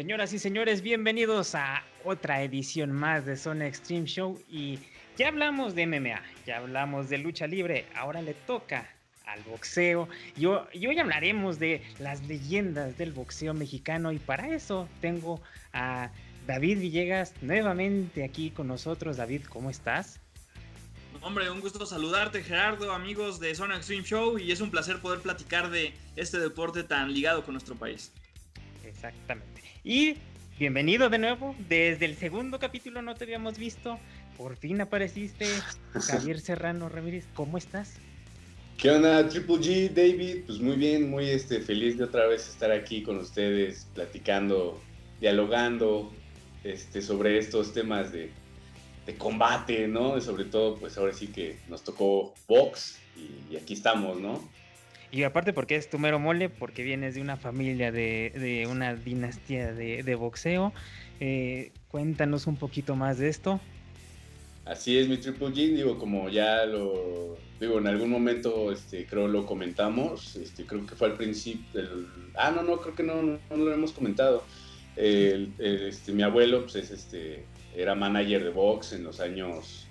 Señoras y señores, bienvenidos a otra edición más de Zona Extreme Show. Y ya hablamos de MMA, ya hablamos de lucha libre, ahora le toca al boxeo. Y hoy hablaremos de las leyendas del boxeo mexicano, y para eso tengo a David Villegas nuevamente aquí con nosotros. David, ¿cómo estás? Hombre, un gusto saludarte, Gerardo, amigos de Zona Extreme Show, y es un placer poder platicar de este deporte tan ligado con nuestro país. Exactamente. Y bienvenido de nuevo. Desde el segundo capítulo no te habíamos visto. Por fin apareciste, Javier Serrano Ramírez. ¿Cómo estás? ¿Qué onda, Triple G, David? Pues muy bien, muy feliz de otra vez estar aquí con ustedes, platicando, dialogando sobre estos temas de combate, ¿no? Sobre todo, pues ahora sí que nos tocó box y aquí estamos, ¿no? Y aparte porque es tu mero mole, porque vienes de una familia de una dinastía de boxeo. Cuéntanos un poquito más de esto. Así es, mi Triple G, digo, como ya lo digo, en algún momento creo lo comentamos, creo que fue al principio no, creo que no lo hemos comentado. Mi abuelo pues era manager de box en los años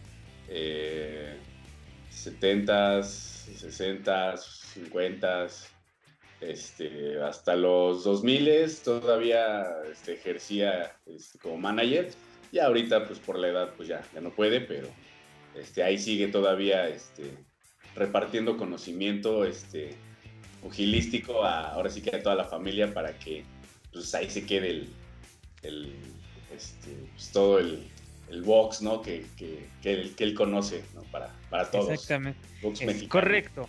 70s, 60s, 50s, hasta los 2000s todavía ejercía como manager. Y ahorita pues por la edad pues ya no puede, pero ahí sigue todavía repartiendo conocimiento pugilístico ahora sí que a toda la familia, para que pues ahí se quede pues, todo el box, ¿no? que él conoce, ¿no? para todos. Exactamente. Box mexicano. Correcto.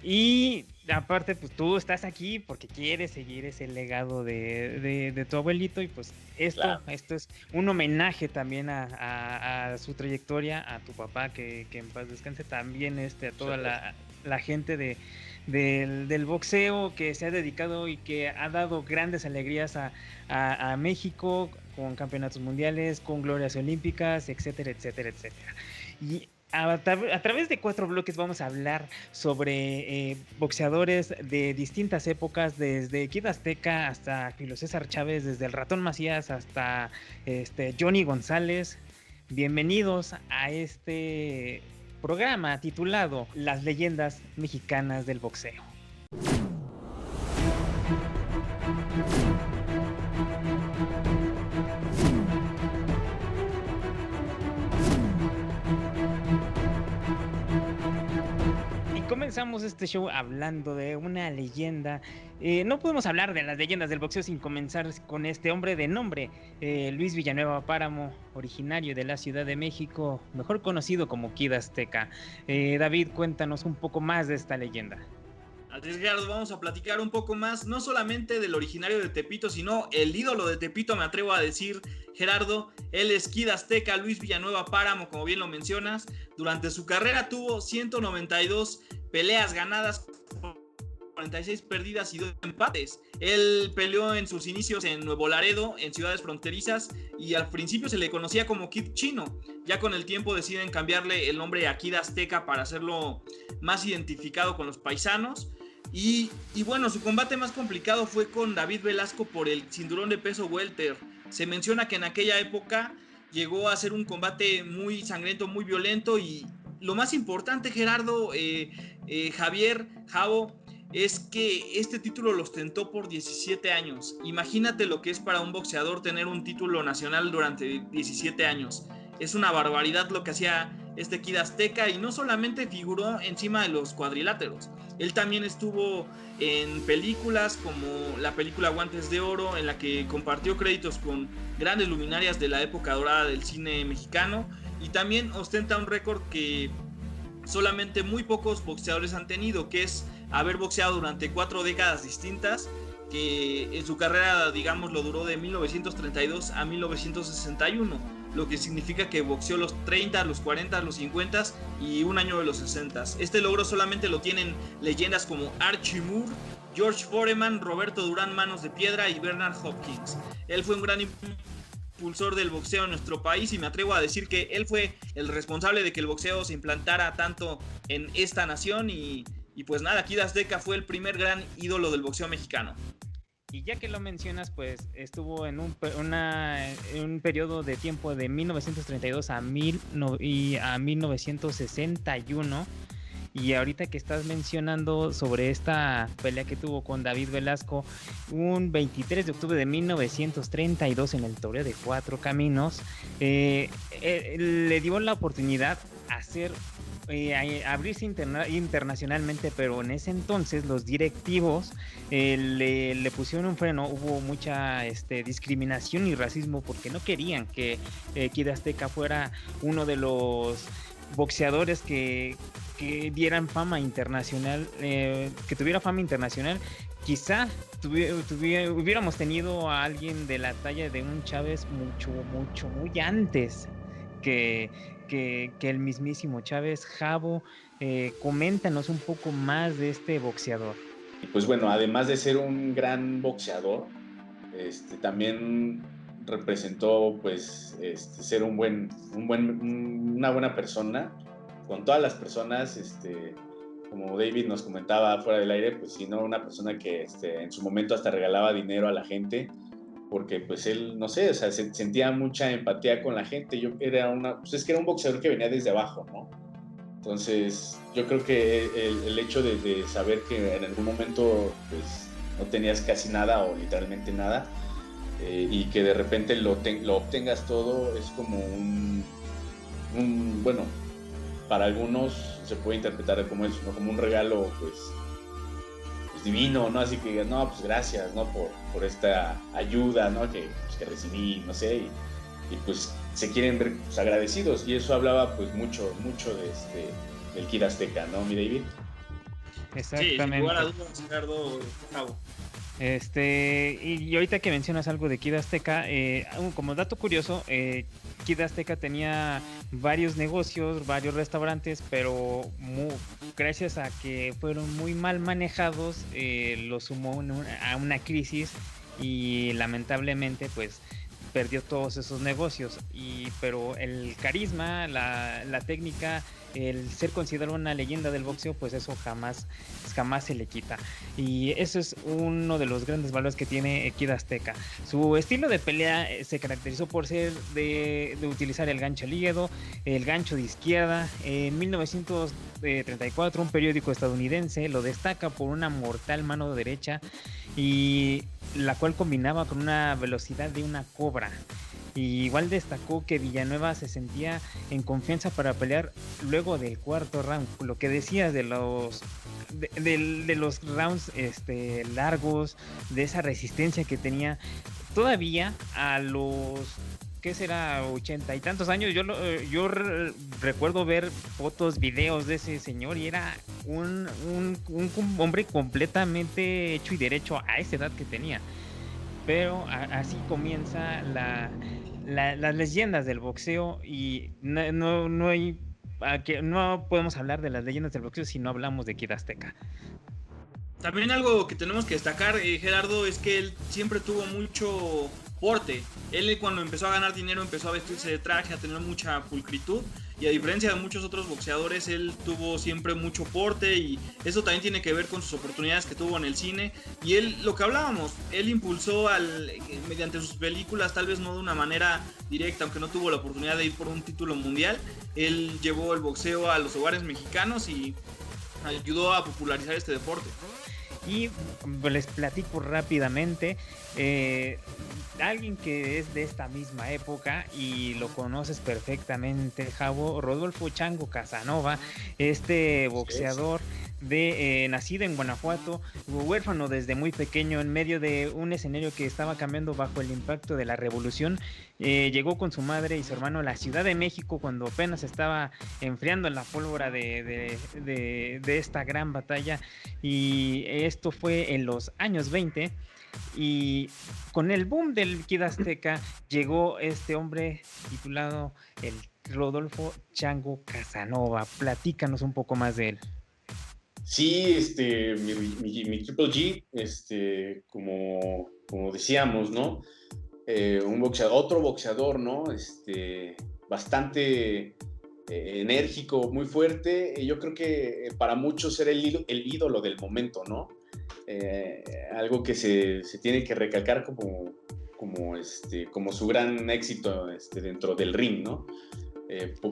Y aparte, pues tú estás aquí porque quieres seguir ese legado de tu abuelito, y pues esto es un homenaje también a su trayectoria, a tu papá, que en paz descanse, también a toda la gente del boxeo que se ha dedicado y que ha dado grandes alegrías a México, con campeonatos mundiales, con glorias olímpicas, etcétera, etcétera, etcétera. Y a través de 4 bloques vamos a hablar sobre boxeadores de distintas épocas, desde Kid Azteca hasta Julio César Chávez, desde el Ratón Macías hasta Johnny González. Bienvenidos a este programa titulado Las leyendas mexicanas del boxeo. Comenzamos este show hablando de una leyenda. No podemos hablar de las leyendas del boxeo sin comenzar con este hombre de nombre, Luis Villanueva Páramo, originario de la Ciudad de México, mejor conocido como Kid Azteca. David, cuéntanos un poco más de esta leyenda. Así es, Gerardo, vamos a platicar un poco más, no solamente del originario de Tepito, sino el ídolo de Tepito, me atrevo a decir, Gerardo. Él es Kid Azteca, Luis Villanueva Páramo, como bien lo mencionas. Durante su carrera tuvo 192 peleas ganadas, 46 perdidas y 2 empates. Él peleó en sus inicios en Nuevo Laredo, en ciudades fronterizas, y al principio se le conocía como Kid Chino. Ya con el tiempo deciden cambiarle el nombre a Kid Azteca para hacerlo más identificado con los paisanos. Y bueno, su combate más complicado fue con David Velasco por el cinturón de peso welter. Se menciona que en aquella época llegó a ser un combate muy sangriento, muy violento, y lo más importante, Gerardo, Javier, Javo, es que este título lo ostentó por 17 años. Imagínate lo que es para un boxeador tener un título nacional durante 17 años. Es una barbaridad lo que hacía este Kid Azteca, y no solamente figuró encima de los cuadriláteros. Él también estuvo en películas como la película Guantes de Oro, en la que compartió créditos con grandes luminarias de la época dorada del cine mexicano, y también ostenta un récord que solamente muy pocos boxeadores han tenido, que es haber boxeado durante 4 décadas distintas, que en su carrera, digamos, lo duró de 1932 a 1961, lo que significa que boxeó los 30, los 40, los 50 y un año de los 60. Este logro solamente lo tienen leyendas como Archie Moore, George Foreman, Roberto Durán Manos de Piedra y Bernard Hopkins. Él fue un gran impulsor del boxeo en nuestro país, y me atrevo a decir que él fue el responsable de que el boxeo se implantara tanto en esta nación, y pues nada, Kid Azteca fue el primer gran ídolo del boxeo mexicano. Y ya que lo mencionas, pues estuvo en un periodo de tiempo de 1932 a 1961. Y ahorita que estás mencionando sobre esta pelea que tuvo con David Velasco, un 23 de octubre de 1932 en el Torneo de Cuatro Caminos, le dio la oportunidad a abrirse internacionalmente, pero en ese entonces los directivos le pusieron un freno. Hubo mucha discriminación y racismo porque no querían que Kid Azteca fuera uno de los boxeadores que dieran fama internacional, que tuviera fama internacional. Quizá hubiéramos tenido a alguien de la talla de un Chávez muy antes que el mismísimo Chávez. Javo, coméntanos un poco más de este boxeador. Pues bueno, además de ser un gran boxeador, también representó pues ser una buena persona con todas las personas, como David nos comentaba fuera del aire, pues sino una persona que en su momento hasta regalaba dinero a la gente, porque pues él, no sé, o sea, sentía mucha empatía con la gente. Pues es que era un boxeador que venía desde abajo, ¿no? Entonces yo creo que el hecho de saber que en algún momento pues no tenías casi nada o literalmente nada, y que de repente lo obtengas todo, es como bueno, para algunos se puede interpretar como eso, ¿no? Como un regalo pues divino, ¿no? Así que no, pues gracias, ¿no? Por esta ayuda, ¿no? Que recibí, no sé, y pues se quieren ver pues, agradecidos, y eso hablaba pues mucho del Kid Azteca, ¿no, mi David? Exactamente. Sí, sin lugar a dudas, Ricardo, Javo. Y ahorita que mencionas algo de Kid Azteca, como dato curioso, Kid Azteca tenía varios negocios, varios restaurantes, pero gracias a que fueron muy mal manejados, lo sumó a una crisis y lamentablemente pues perdió todos esos negocios. Pero el carisma, la técnica, el ser considerado una leyenda del boxeo, pues eso jamás se le quita. Y eso es uno de los grandes valores que tiene Kid Azteca. Su estilo de pelea se caracterizó por ser de utilizar el gancho al hígado, el gancho de izquierda. En 1934 un periódico estadounidense lo destaca por una mortal mano derecha, y la cual combinaba con una velocidad de una cobra. Y igual destacó que Villanueva se sentía en confianza para pelear luego del cuarto round. Lo que decías de los rounds largos, de esa resistencia que tenía todavía a los, ¿qué será? 80 y tantos años. Yo recuerdo ver fotos, videos de ese señor, y era un hombre completamente hecho y derecho a esa edad que tenía. Pero así comienza las leyendas del boxeo, y no podemos hablar de las leyendas del boxeo si no hablamos de Kid Azteca. También algo que tenemos que destacar, Gerardo, es que él siempre tuvo mucho porte. Él, cuando empezó a ganar dinero, empezó a vestirse de traje, a tener mucha pulcritud, y a diferencia de muchos otros boxeadores, él tuvo siempre mucho porte, y eso también tiene que ver con sus oportunidades que tuvo en el cine. Y él, lo que hablábamos, él impulsó mediante sus películas, tal vez no de una manera directa, aunque no tuvo la oportunidad de ir por un título mundial, él llevó el boxeo a los hogares mexicanos y ayudó a popularizar este deporte. Y les platico rápidamente, alguien que es de esta misma época y lo conoces perfectamente, Javo, Rodolfo Chango Casanova, boxeador nacido en Guanajuato, huérfano desde muy pequeño, en medio de un escenario que estaba cambiando bajo el impacto de la revolución. Llegó con su madre y su hermano a la Ciudad de México cuando apenas estaba enfriando en la pólvora de esta gran batalla, y esto fue en los años 20. Y con el boom del Kid Azteca llegó este hombre titulado el Rodolfo Chango Casanova. Platícanos un poco más de él. Sí, mi Triple G, como decíamos, ¿no? Otro boxeador, ¿no? Bastante enérgico, muy fuerte. Yo creo que para muchos era el ídolo del momento, ¿no? algo que se tiene que recalcar como su gran éxito dentro del ring, ¿no?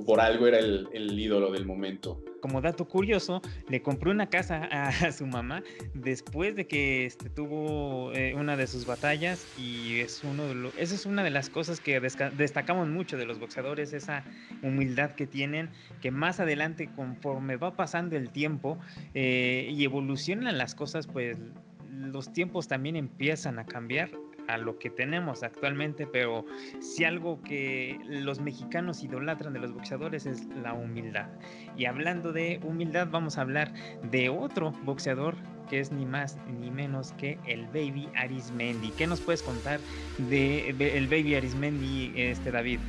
Por algo era el ídolo del momento. Como dato curioso, le compró una casa a su mamá después de que tuvo una de sus batallas, y esa es una de las cosas que destacamos mucho de los boxeadores, esa humildad que tienen, que más adelante, conforme va pasando el tiempo y evolucionan las cosas, pues los tiempos también empiezan a cambiar a lo que tenemos actualmente, pero si algo que los mexicanos idolatran de los boxeadores es la humildad. Y hablando de humildad, vamos a hablar de otro boxeador que es ni más ni menos que el Baby Arismendi. ¿Qué nos puedes contar de el Baby Arismendi, David?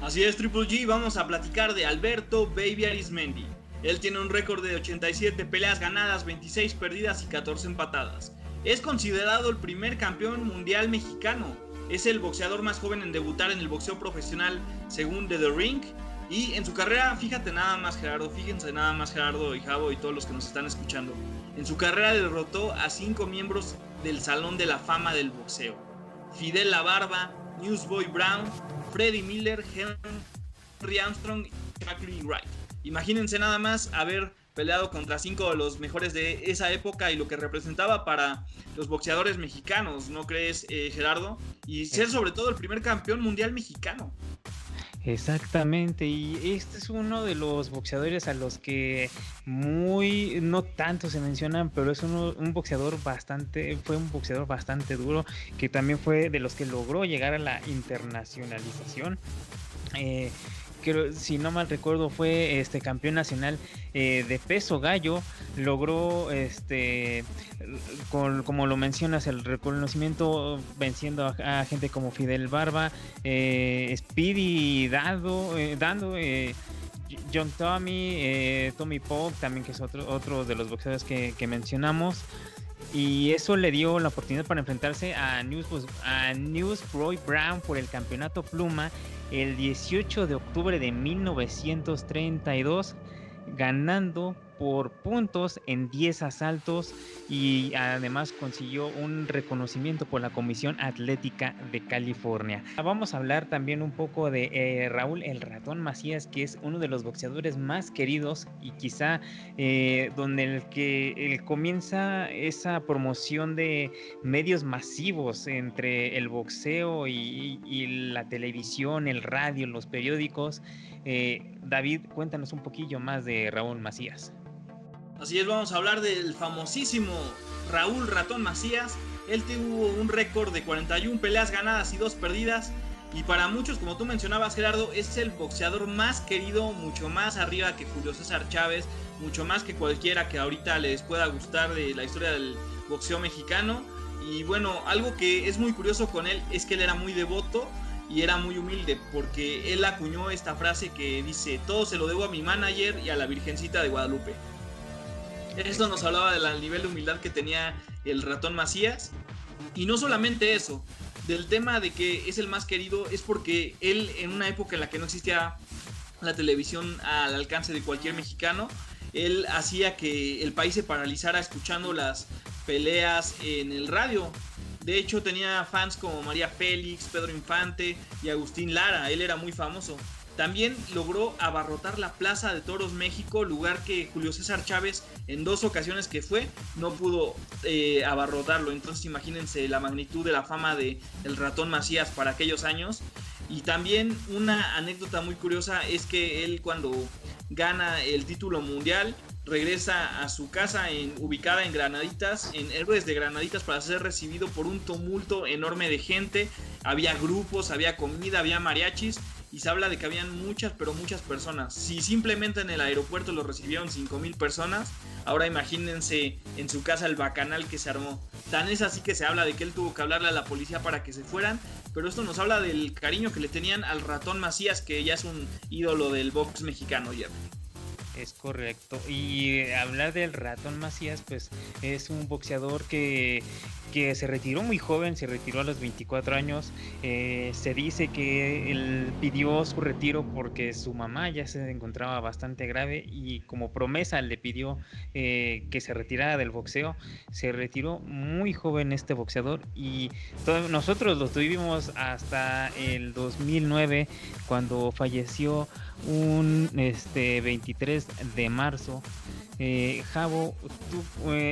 Así es, Triple G, vamos a platicar de Alberto Baby Arismendi. Él tiene un récord de 87 peleas ganadas, 26 perdidas y 14 empatadas. Es considerado el primer campeón mundial mexicano. Es el boxeador más joven en debutar en el boxeo profesional según The Ring. Y en su carrera, fíjense nada más Gerardo y Javo y todos los que nos están escuchando. En su carrera derrotó a 5 miembros del Salón de la Fama del Boxeo: Fidel La Barba, Newsboy Brown, Freddie Miller, Henry Armstrong y Jacqueline Wright. Imagínense nada más haber peleado contra 5 de los mejores de esa época y lo que representaba para los boxeadores mexicanos, ¿no crees, Gerardo? Y ser sobre todo el primer campeón mundial mexicano. Exactamente, y este es uno de los boxeadores a los que no tanto se mencionan, pero es fue un boxeador bastante duro, que también fue de los que logró llegar a la internacionalización. Si no mal recuerdo, fue campeón nacional de peso gallo. Logró como lo mencionas, el reconocimiento venciendo a gente como Fidel Barba, Speedy Dando, John Tommy Polk también, que es otro de los boxeadores que mencionamos. Y eso le dio la oportunidad para enfrentarse a Newsboy Brown por el campeonato pluma el 18 de octubre de 1932, ganando por puntos en 10 asaltos, y además consiguió un reconocimiento por la Comisión Atlética de California. Vamos a hablar también un poco de Raúl El Ratón Macías, que es uno de los boxeadores más queridos y quizá donde él comienza esa promoción de medios masivos entre el boxeo y la televisión, el radio, los periódicos. David, cuéntanos un poquillo más de Raúl Macías. Así es, vamos a hablar del famosísimo Raúl Ratón Macías. Él tuvo un récord de 41 peleas ganadas y 2 perdidas. Y para muchos, como tú mencionabas, Gerardo, es el boxeador más querido, mucho más arriba que Julio César Chávez, mucho más que cualquiera que ahorita les pueda gustar de la historia del boxeo mexicano. Y bueno, algo que es muy curioso con él es que él era muy devoto y era muy humilde, porque él acuñó esta frase que dice: todo se lo debo a mi manager y a la Virgencita de Guadalupe. Esto nos hablaba del nivel de humildad que tenía el Ratón Macías. Y no solamente eso, del tema de que es el más querido, es porque él, en una época en la que no existía la televisión al alcance de cualquier mexicano, él hacía que el país se paralizara escuchando las peleas en el radio. De hecho, tenía fans como María Félix, Pedro Infante y Agustín Lara. Él era muy famoso. También logró abarrotar la Plaza de Toros México, lugar que Julio César Chávez, en 2 ocasiones que fue, no pudo abarrotarlo. Entonces imagínense la magnitud de la fama de el Ratón Macías para aquellos años. Y también una anécdota muy curiosa es que él, cuando gana el título mundial, regresa a su casa ubicada en Granaditas, en Héroes de Granaditas, para ser recibido por un tumulto enorme de gente. Había grupos, había comida, había mariachis, y se habla de que habían muchas personas. Si simplemente en el aeropuerto lo recibieron 5,000 personas, ahora imagínense en su casa el bacanal que se armó. Tan es así que se habla de que él tuvo que hablarle a la policía para que se fueran. Pero esto nos habla del cariño que le tenían al Ratón Macías, que ya es un ídolo del box mexicano, Jeff. Es correcto. Y hablar del Ratón Macías, pues es un boxeador que que se retiró muy joven, se retiró a los 24 años. Se dice que él pidió su retiro porque su mamá ya se encontraba bastante grave y como promesa le pidió que se retirara del boxeo. Se retiró muy joven este boxeador y nosotros lo tuvimos hasta el 2009 cuando falleció un 23 de marzo. Javo, tú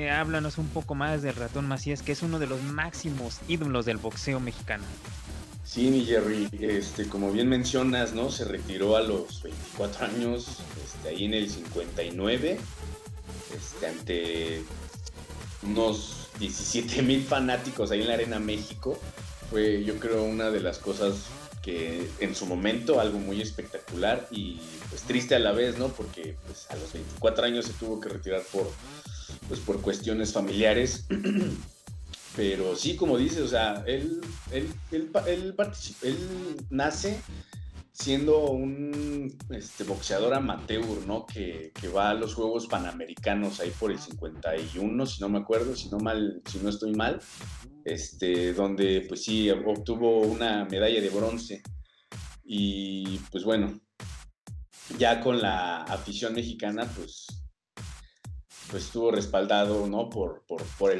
háblanos un poco más del Ratón Macías, que es uno de los máximos ídolos del boxeo mexicano. Sí, mi Jerry, como bien mencionas, ¿no? Se retiró a los 24 años, ahí en el 59, ante unos 17,000 fanáticos ahí en la Arena México. Fue, yo creo, una de las cosas que en su momento, algo muy espectacular y pues triste a la vez, ¿no? Porque pues, a los 24 años se tuvo que retirar por cuestiones familiares. Pero sí, como dices, o sea, él nace siendo un boxeador amateur, ¿no? Que va a los Juegos Panamericanos ahí por el 51, si no me acuerdo, si no estoy mal, donde pues sí, obtuvo una medalla de bronce. Y pues bueno, ya con la afición mexicana, pues estuvo respaldado, ¿no? por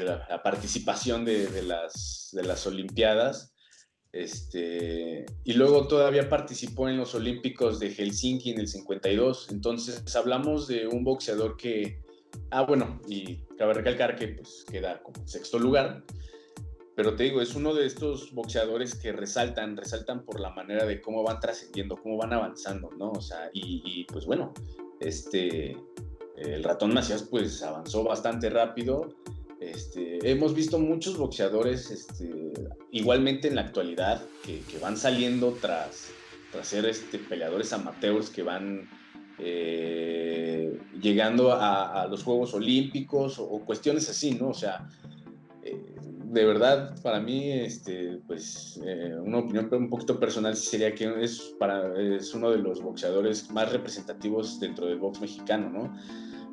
la participación de las Olimpiadas. Y luego todavía participó en los Olímpicos de Helsinki en el 52. Entonces hablamos de un boxeador que, bueno, y cabe recalcar que pues queda como en sexto lugar, pero te digo, es uno de estos boxeadores que resaltan por la manera de cómo van trascendiendo, cómo van avanzando, ¿no? O sea, y pues bueno, el Ratón Macías pues avanzó bastante rápido. Hemos visto muchos boxeadores igualmente en la actualidad que van saliendo tras ser peleadores amateurs que van llegando a los Juegos Olímpicos o cuestiones así, ¿no? O sea, de verdad, para mí, una opinión un poquito personal sería que es uno de los boxeadores más representativos dentro del box mexicano, ¿no?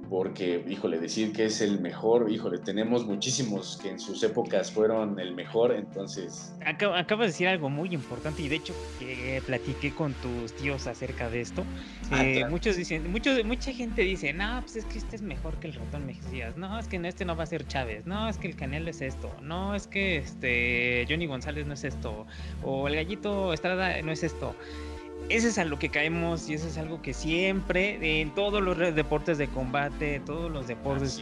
Porque, híjole, decir que es el mejor, híjole, tenemos muchísimos que en sus épocas fueron el mejor, entonces... Acabas de decir algo muy importante y de hecho platiqué con tus tíos acerca de esto. Claro. Mucha gente dice, no, pues es que este es mejor que el Ratón Macías, no, es que este no va a ser Chávez, no, es que el Canelo es esto, no, es que Johnny González no es esto, o el Gallito Estrada no es esto. Eso es a lo que caemos y eso es algo que siempre, en todos los deportes de combate, todos los deportes,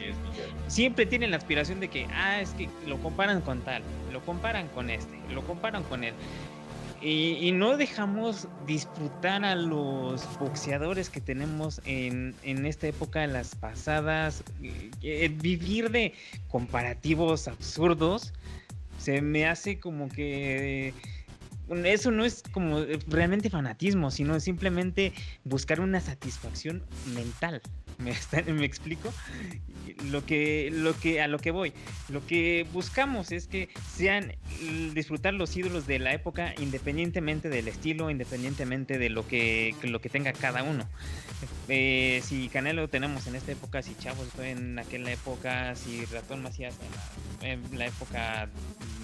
siempre tienen la aspiración de que, es que lo comparan con tal, lo comparan con lo comparan con él. Y no dejamos disfrutar a los boxeadores que tenemos en esta época, en las pasadas, vivir de comparativos absurdos, se me hace como que... Eso no es como realmente fanatismo, sino simplemente buscar una satisfacción mental. ¿Me explico? A lo que voy. Lo que buscamos es que disfrutar los ídolos de la época, independientemente del estilo, independientemente de lo que tenga cada uno. Si Canelo tenemos en esta época, si Chavos fue en aquella época, si Ratón Macías en la época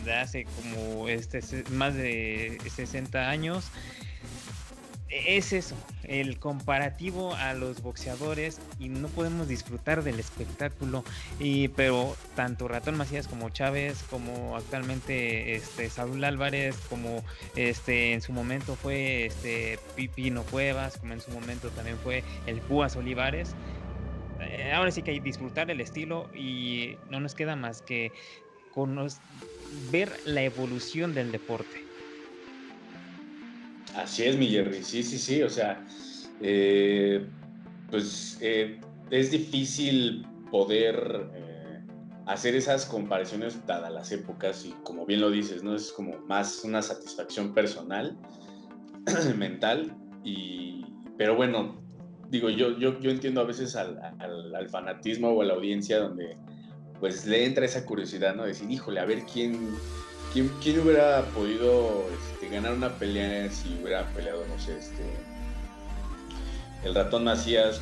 de hace como más de 60 años, es eso, el comparativo a los boxeadores, y no podemos disfrutar del espectáculo. Pero tanto Ratón Macías como Chávez, como actualmente Saúl Álvarez, como en su momento fue Pipino Cuevas, como en su momento también fue el Púas Olivares, ahora sí que hay que disfrutar el estilo y no nos queda más que ver la evolución del deporte. Así es, mi Jerry, sí, o sea, es difícil poder hacer esas comparaciones dadas las épocas y como bien lo dices, ¿no? Es como más una satisfacción personal, mental, pero bueno, digo, yo entiendo a veces al fanatismo o a la audiencia donde pues le entra esa curiosidad, ¿no? Decir, híjole, a ver quién hubiera podido ganar una pelea si hubiera peleado, no sé, el Ratón Macías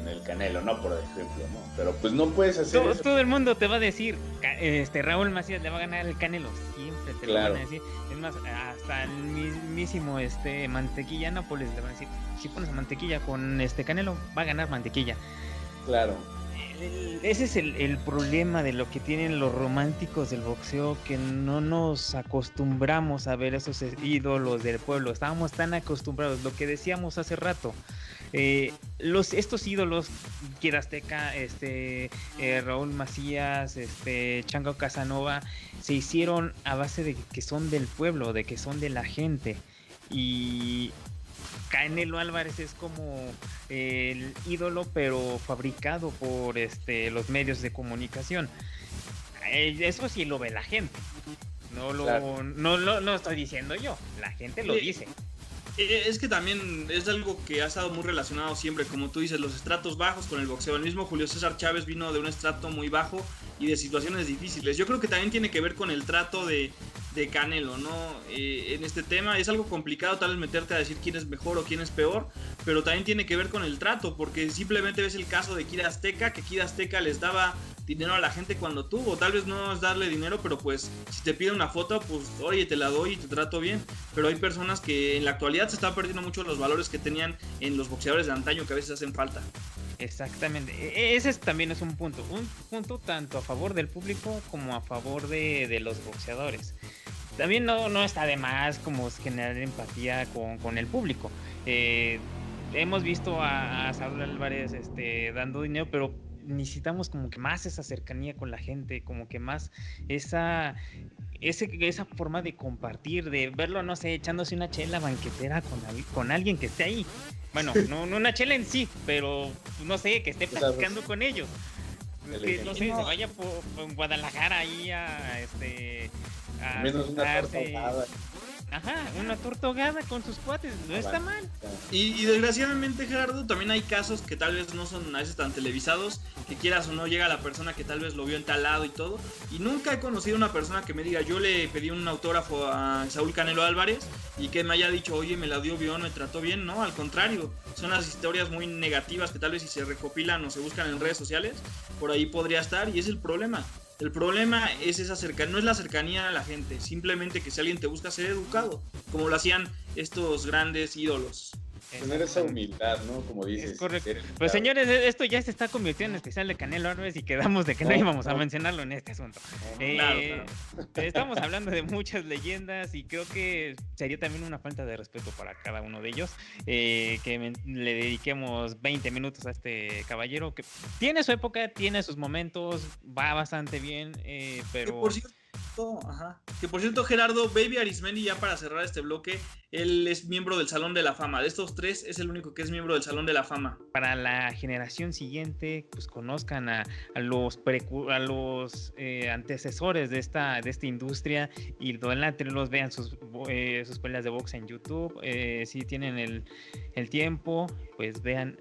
el Canelo, ¿no? Por ejemplo, ¿no? Pero pues no puedes hacer eso. Todo el mundo te va a decir, Raúl Macías le va a ganar el Canelo, siempre te lo van a decir. Es más, hasta el mismísimo Mantequilla Nápoles le van a decir, si pones a Mantequilla con Canelo, va a ganar Mantequilla. Claro. Ese es el problema de lo que tienen los románticos del boxeo, que no nos acostumbramos a ver esos ídolos del pueblo. Estábamos tan acostumbrados, lo que decíamos hace rato. Estos ídolos, Kid Azteca, Raúl Macías, Chango Casanova, se hicieron a base de que son del pueblo, de que son de la gente. Y Canelo Álvarez es como el ídolo, pero fabricado por los medios de comunicación. Eso sí lo ve la gente. No lo estoy diciendo yo, la gente lo dice. Es que también es algo que ha estado muy relacionado siempre, como tú dices, los estratos bajos con el boxeo. El mismo Julio César Chávez vino de un estrato muy bajo y de situaciones difíciles. Yo creo que también tiene que ver con el trato de Canelo, ¿no? En este tema es algo complicado tal vez meterte a decir quién es mejor o quién es peor, pero también tiene que ver con el trato, porque simplemente ves el caso de Kid Azteca, que Kid Azteca les daba dinero a la gente cuando tuvo. Tal vez no es darle dinero, pero pues si te pide una foto, pues oye, te la doy y te trato bien. Pero hay personas que en la actualidad se están perdiendo mucho los valores que tenían en los boxeadores de antaño, que a veces hacen falta. Exactamente, ese también es un punto tanto a favor del público como a favor de los boxeadores. También no está de más como generar empatía con el público. Hemos visto a Saúl Álvarez dando dinero, pero necesitamos como que más esa cercanía con la gente, como que más esa forma de compartir, de verlo, no sé, echándose una chela banquetera con alguien que esté ahí. Bueno, no una chela en sí, pero no sé, que esté platicando con ellos. Que no sé, se vaya por Guadalajara ahí a menos una torta ahogada. Ajá, una torta ahogada con sus cuates, no está mal. Y desgraciadamente, Gerardo, también hay casos que tal vez no son a veces tan televisados, que quieras o no llega la persona que tal vez lo vio en tal lado y todo, y nunca he conocido una persona que me diga, yo le pedí un autógrafo a Saúl Canelo Álvarez y que me haya dicho, oye, me la dio bien, me trató bien. No, al contrario, son las historias muy negativas que tal vez si se recopilan o se buscan en redes sociales, por ahí podría estar, y es el problema. El problema es esa cercanía, no es la cercanía a la gente, simplemente que si alguien te busca, ser educado, como lo hacían estos grandes ídolos. Tener esa humildad, ¿no? Como dices. Es correcto. Pues señores, esto ya se está convirtiendo en especial de Canelo Álvarez y quedamos de que no íbamos a mencionarlo en este asunto. Claro. Estamos hablando de muchas leyendas y creo que sería también una falta de respeto para cada uno de ellos que le dediquemos 20 minutos a este caballero que tiene su época, tiene sus momentos, va bastante bien, pero... Que por cierto, Gerardo, Baby Arismendi, ya para cerrar este bloque, él es miembro del Salón de la Fama. De estos tres es el único que es miembro del Salón de la Fama. Para la generación siguiente, pues conozcan a los antecesores de esta industria y los vean sus peleas de box en YouTube. Si tienen el tiempo, pues vean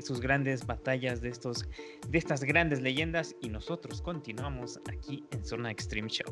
sus grandes batallas de estas grandes leyendas, y nosotros continuamos aquí en Zona Extreme Show.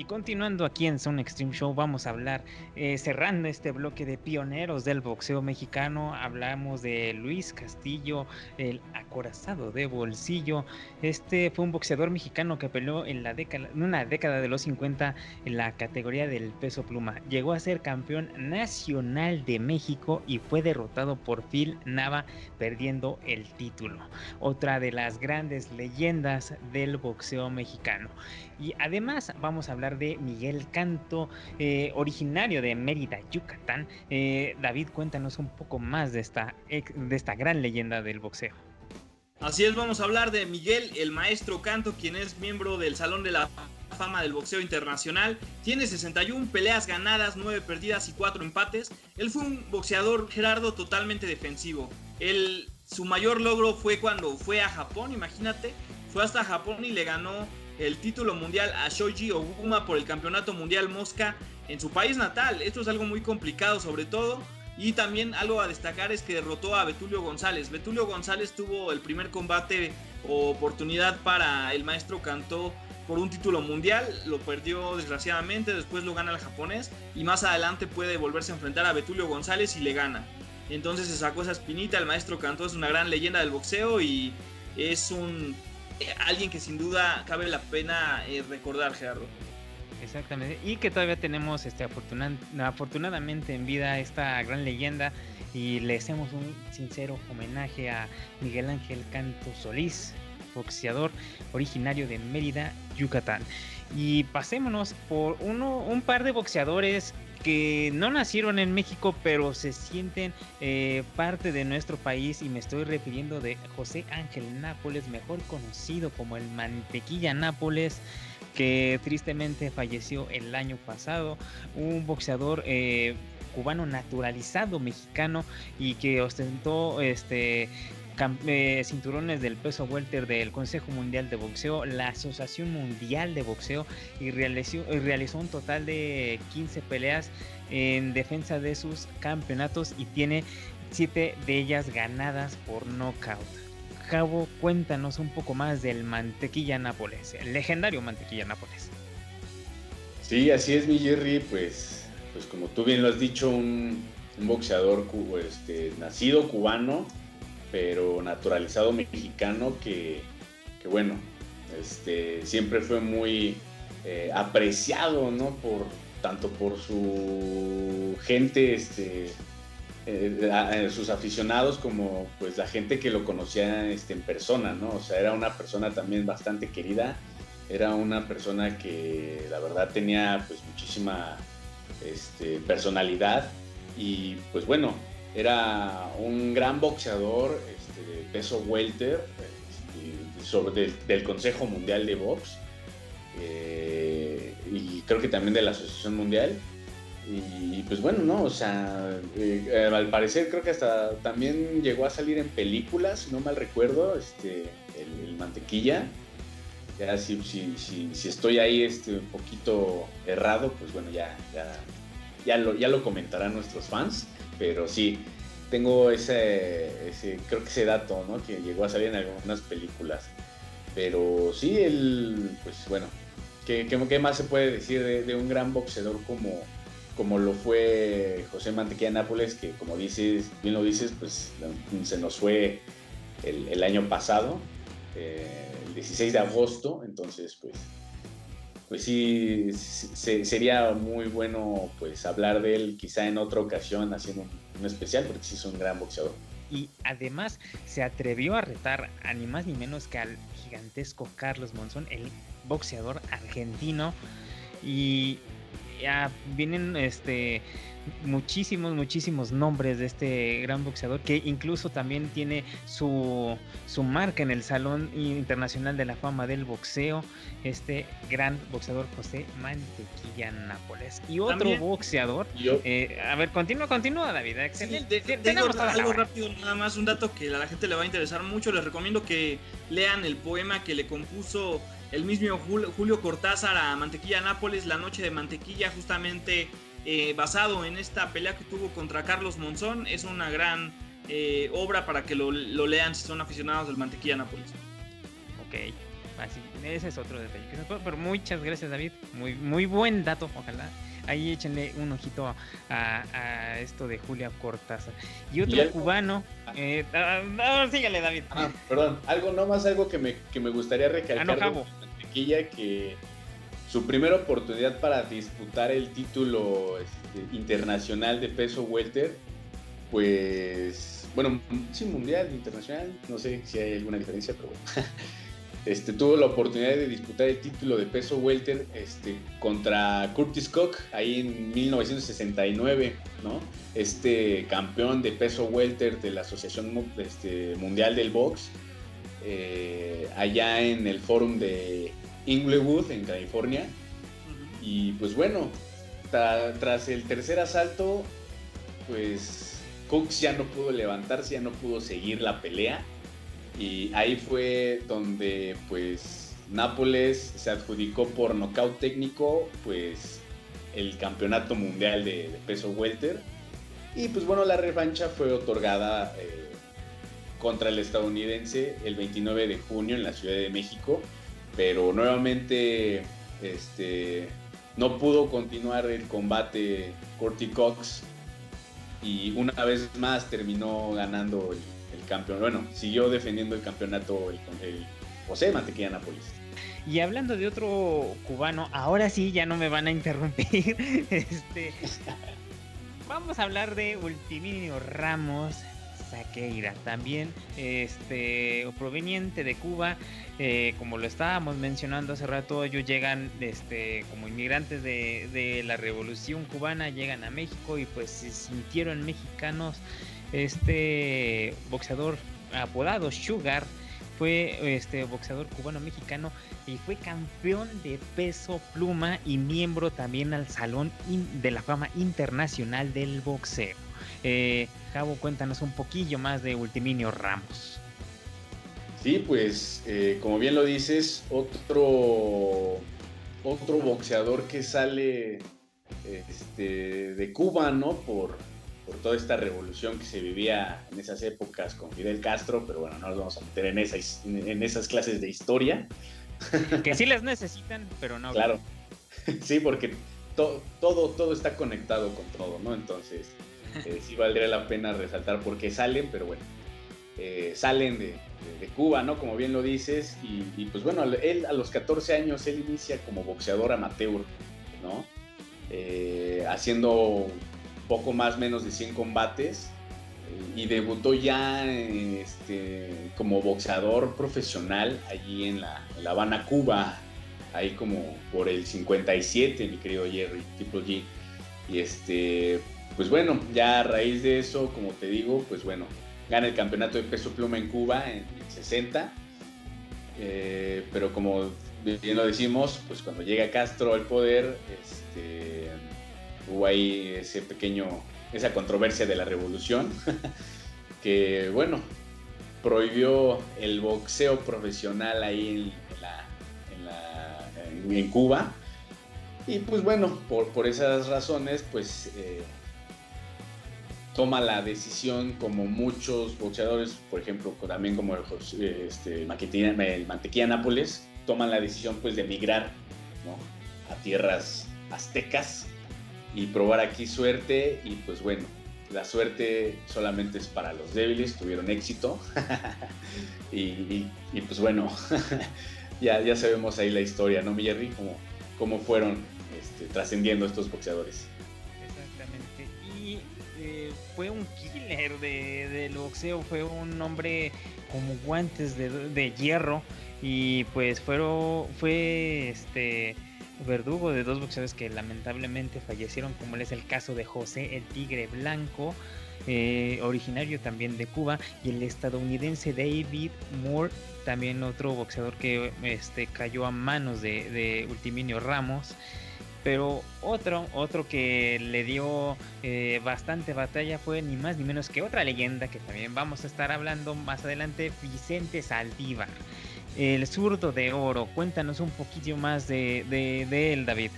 Continuando aquí en Zone Extreme Show, vamos a hablar, cerrando este bloque de pioneros del boxeo mexicano, hablamos de Luis Castillo, el acorazado de bolsillo. Fue un boxeador mexicano que peleó en una década de los 50 en la categoría del peso pluma. Llegó a ser campeón nacional de México y fue derrotado por Phil Nava, perdiendo el título. Otra de las grandes leyendas del boxeo mexicano. Y además vamos a hablar de Miguel Canto, originario de Mérida, Yucatán. David, cuéntanos un poco más de esta gran leyenda del boxeo. Así es, vamos a hablar de Miguel, el maestro Canto, quien es miembro del Salón de la Fama del Boxeo Internacional. Tiene 61 peleas ganadas, 9 perdidas y 4 empates. Él fue un boxeador, Gerardo, totalmente defensivo. Su mayor logro fue cuando fue a Japón, imagínate. Fue hasta Japón y le ganó el título mundial a Shoji Oguma por el campeonato mundial mosca en su país natal. Esto es algo muy complicado sobre todo. Y también algo a destacar es que derrotó a Betulio González. Betulio González tuvo el primer combate o oportunidad para el maestro Cantó por un título mundial, lo perdió desgraciadamente, después lo gana el japonés y más adelante puede volverse a enfrentar a Betulio González y le gana. Entonces se sacó esa espinita. El maestro Cantó es una gran leyenda del boxeo y es alguien que sin duda cabe la pena recordar, Gerardo. Exactamente, y que todavía tenemos afortunadamente en vida esta gran leyenda, y le hacemos un sincero homenaje a Miguel Ángel Canto Solís, boxeador originario de Mérida, Yucatán. Y pasémonos por un par de boxeadores que no nacieron en México, pero se sienten parte de nuestro país, y me estoy refiriendo de José Ángel Nápoles, mejor conocido como el Mantequilla Nápoles, que tristemente falleció el año pasado. Un boxeador cubano naturalizado mexicano y que ostentó cinturones del peso welter del Consejo Mundial de Boxeo, la Asociación Mundial de Boxeo, y realizó un total de 15 peleas en defensa de sus campeonatos y tiene 7 de ellas ganadas por nocaut. Cabo, cuéntanos un poco más del Mantequilla Nápoles, el legendario Mantequilla Nápoles. Sí, así es, mi Jerry, pues como tú bien lo has dicho, un boxeador nacido cubano, pero naturalizado mexicano, que bueno, siempre fue muy apreciado, ¿no? Tanto por su gente, sus aficionados, como pues la gente que lo conocía en persona, ¿no? O sea, era una persona también bastante querida, era una persona que la verdad tenía pues muchísima personalidad, y pues bueno, era un gran boxeador de peso welter, del Consejo Mundial de Box, y creo que también de la Asociación Mundial. Y pues bueno, ¿no? O sea, al parecer creo que hasta también llegó a salir en películas, si no mal recuerdo, el Mantequilla. Ya si estoy ahí un poquito errado, pues bueno, ya lo comentarán nuestros fans. Pero sí, tengo creo que ese dato, ¿no? Que llegó a salir en algunas películas. Pero sí, pues bueno, ¿qué más se puede decir de un gran boxeador como lo fue José Mantequilla Nápoles, que como bien lo dices, pues se nos fue el año pasado, el 16 de agosto, entonces pues sí, sería muy bueno pues hablar de él quizá en otra ocasión, haciendo un especial, porque sí es un gran boxeador. Y además se atrevió a retar a ni más ni menos que al gigantesco Carlos Monzón, el boxeador argentino, y ya vienen muchísimos nombres de este gran boxeador, que incluso también tiene su marca en el Salón Internacional de la Fama del Boxeo, este gran boxeador José Mantequilla Nápoles. Y otro también, boxeador, a ver, continúa David, excelente. Tengo algo rápido, nada más, un dato que a la gente le va a interesar mucho. Les recomiendo que lean el poema que le compuso el mismo Julio Cortázar a Mantequilla Nápoles, La Noche de Mantequilla, justamente basado en esta pelea que tuvo contra Carlos Monzón. Es una gran obra para que lo lean si son aficionados del Mantequilla Nápoles. Ok, así, ese es otro detalle. Pero muchas gracias, David, muy buen dato. Ojalá ahí échenle un ojito a esto de Julio Cortázar. Y otro cubano, síguele, David. Perdón, algo que me gustaría recalcar de Mantequilla, que su primera oportunidad para disputar el título internacional de peso welter, pues, bueno, sí, mundial, internacional, no sé si hay alguna diferencia, pero bueno. Tuvo la oportunidad de disputar el título de peso welter contra Curtis Koch, ahí en 1969, ¿no? Campeón de peso welter de la Asociación Mundial del Box, allá en el Fórum de Inglewood, en California. Y pues bueno, tras el tercer asalto, pues Cooks ya no pudo levantarse, ya no pudo seguir la pelea, y ahí fue donde pues Nápoles se adjudicó por nocaut técnico, pues, el campeonato mundial de peso welter. Y pues bueno, la revancha fue otorgada contra el estadounidense el 29 de junio en la Ciudad de México, pero nuevamente no pudo continuar el combate Courtney Cox y una vez más terminó ganando el campeón. Bueno, siguió defendiendo el campeonato el José Mantequilla Nápoles. Y hablando de otro cubano, ahora sí ya no me van a interrumpir. Vamos a hablar de Ultiminio Ramos Saqueira, también proveniente de Cuba. Como lo estábamos mencionando hace rato, ellos llegan como inmigrantes de la Revolución Cubana, llegan a México y pues se sintieron mexicanos. Boxeador apodado Sugar fue boxeador cubano-mexicano y fue campeón de peso pluma y miembro también al Salón de la Fama Internacional del Boxeo. Javo, cuéntanos un poquillo más de Ultiminio Ramos. Sí, pues como bien lo dices, otro boxeador que sale de Cuba, ¿no? Por toda esta revolución que se vivía en esas épocas con Fidel Castro, pero bueno, no nos vamos a meter en esas clases de historia. Que sí las necesitan, pero no. Claro, sí, porque todo está conectado con todo, ¿no? Entonces, sí valdría la pena resaltar por qué salen, pero bueno, salen de Cuba, ¿no? Como bien lo dices, y pues bueno, él a los 14 años, él inicia como boxeador amateur, ¿no? Haciendo poco más menos de 100 combates y debutó ya como boxeador profesional allí en La Habana, Cuba, ahí como por el 57, mi querido Jerry, Triple G. Y pues bueno, ya a raíz de eso, como te digo, pues bueno, gana el campeonato de peso pluma en Cuba en 60, pero como bien lo decimos, pues cuando llega Castro al poder, hubo ahí esa controversia de la revolución, que bueno, prohibió el boxeo profesional ahí en Cuba, y pues bueno, por esas razones, pues toma la decisión, como muchos boxeadores, por ejemplo, también como el Mantequilla Nápoles, toman la decisión pues de emigrar, ¿no? A tierras aztecas y probar aquí suerte, y pues bueno, la suerte solamente es para los débiles, tuvieron éxito. y pues bueno, ya sabemos ahí la historia, ¿no, mi Jerry? Cómo fueron trascendiendo estos boxeadores. Exactamente, y fue un killer del boxeo, fue un hombre como guantes de hierro, y pues fue verdugo de dos boxeadores que lamentablemente fallecieron, como es el caso de José el Tigre Blanco, originario también de Cuba, y el estadounidense David Moore, también otro boxeador que cayó a manos de Ultiminio Ramos. Pero otro que le dio bastante batalla fue ni más ni menos que otra leyenda que también vamos a estar hablando más adelante, Vicente Saldívar, el zurdo de oro. Cuéntanos un poquito más de él, David.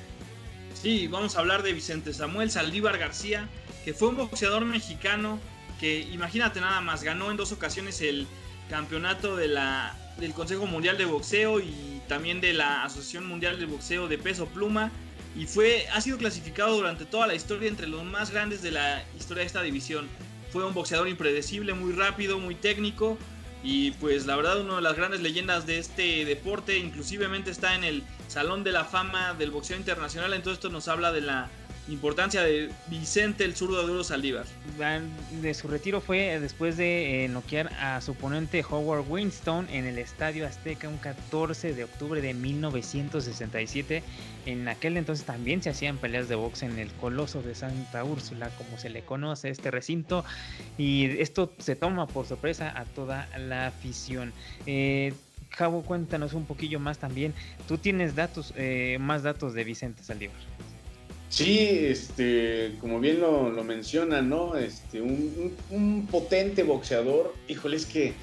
Sí, vamos a hablar de Vicente Samuel Saldívar García, que fue un boxeador mexicano que, imagínate nada más, ganó en 2 ocasiones el campeonato del Consejo Mundial de Boxeo y también de la Asociación Mundial de Boxeo de peso pluma, y ha sido clasificado durante toda la historia entre los más grandes de la historia de esta división. Fue un boxeador impredecible, muy rápido, muy técnico, y pues la verdad una de las grandes leyendas de este deporte, inclusivemente está en el Salón de la Fama del Boxeo Internacional. Entonces esto nos habla de la importancia de Vicente el zurdo de oro Saldívar. De su retiro fue después de noquear a su oponente Howard Winston en el Estadio Azteca un 14 de octubre de 1967. En aquel entonces también se hacían peleas de box en el Coloso de Santa Úrsula, como se le conoce este recinto, y esto se toma por sorpresa a toda la afición. Javo, cuéntanos un poquillo más también. Tú tienes más datos de Vicente Saldívar. Sí, como bien lo menciona, ¿no? Un potente boxeador. Híjole, es que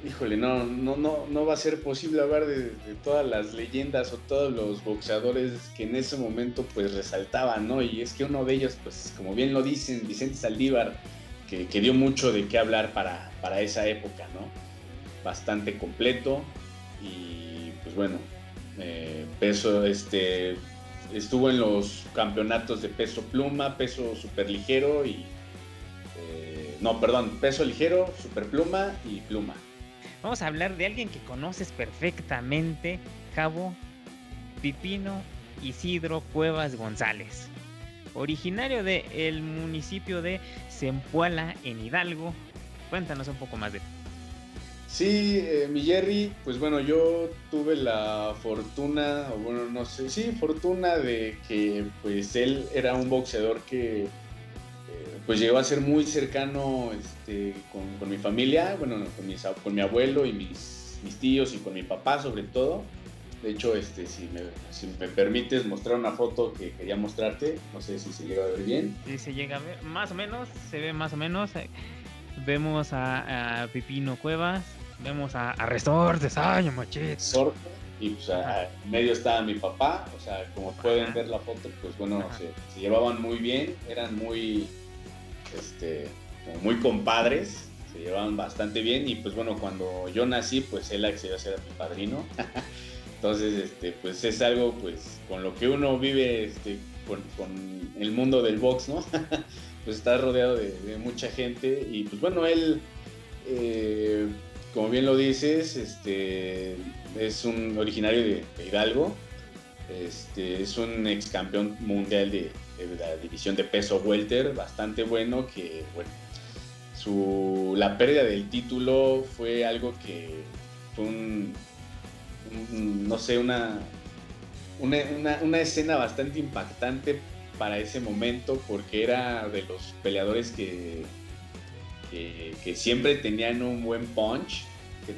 híjole, no va a ser posible hablar de todas las leyendas o todos los boxeadores que en ese momento pues resaltaban, ¿no? Y es que uno de ellos, pues como bien lo dicen, Vicente Saldívar, que dio mucho de qué hablar para esa época, ¿no? Bastante completo y pues bueno, estuvo en los campeonatos de peso pluma, peso superligero y peso ligero, superpluma y pluma. Vamos a hablar de alguien que conoces perfectamente, Cabo Pipino Isidro Cuevas González, originario del municipio de Zempoala, en Hidalgo. Cuéntanos un poco más de él. Sí, mi Jerry, pues bueno, yo tuve la fortuna, o bueno, no sé, sí, fortuna de que pues él era un boxeador que pues llegó a ser muy cercano con mi familia, bueno, con mi abuelo y mis tíos y con mi papá sobre todo. De hecho, si me permites mostrar una foto que quería mostrarte, no sé si se llega a ver bien. Sí, se llega a ver, más o menos, se ve más o menos. Vemos a Pipino Cuevas, vemos a Resortes, ay, machito. Y pues en medio estaba mi papá, o sea, como pueden ver la foto, pues bueno, se llevaban muy bien, eran muy, como muy compadres, se llevaban bastante bien y pues bueno, cuando yo nací, pues él accedió a ser mi padrino. Entonces, pues es algo pues con lo que uno vive con el mundo del box, ¿no? Pues está rodeado de mucha gente y pues bueno, él, como bien lo dices, es un originario de Hidalgo, es un ex campeón mundial de la división de peso welter, bastante bueno, que bueno, la pérdida del título fue algo que fue no sé, una escena bastante impactante para ese momento, porque era de los peleadores que siempre tenían un buen punch, que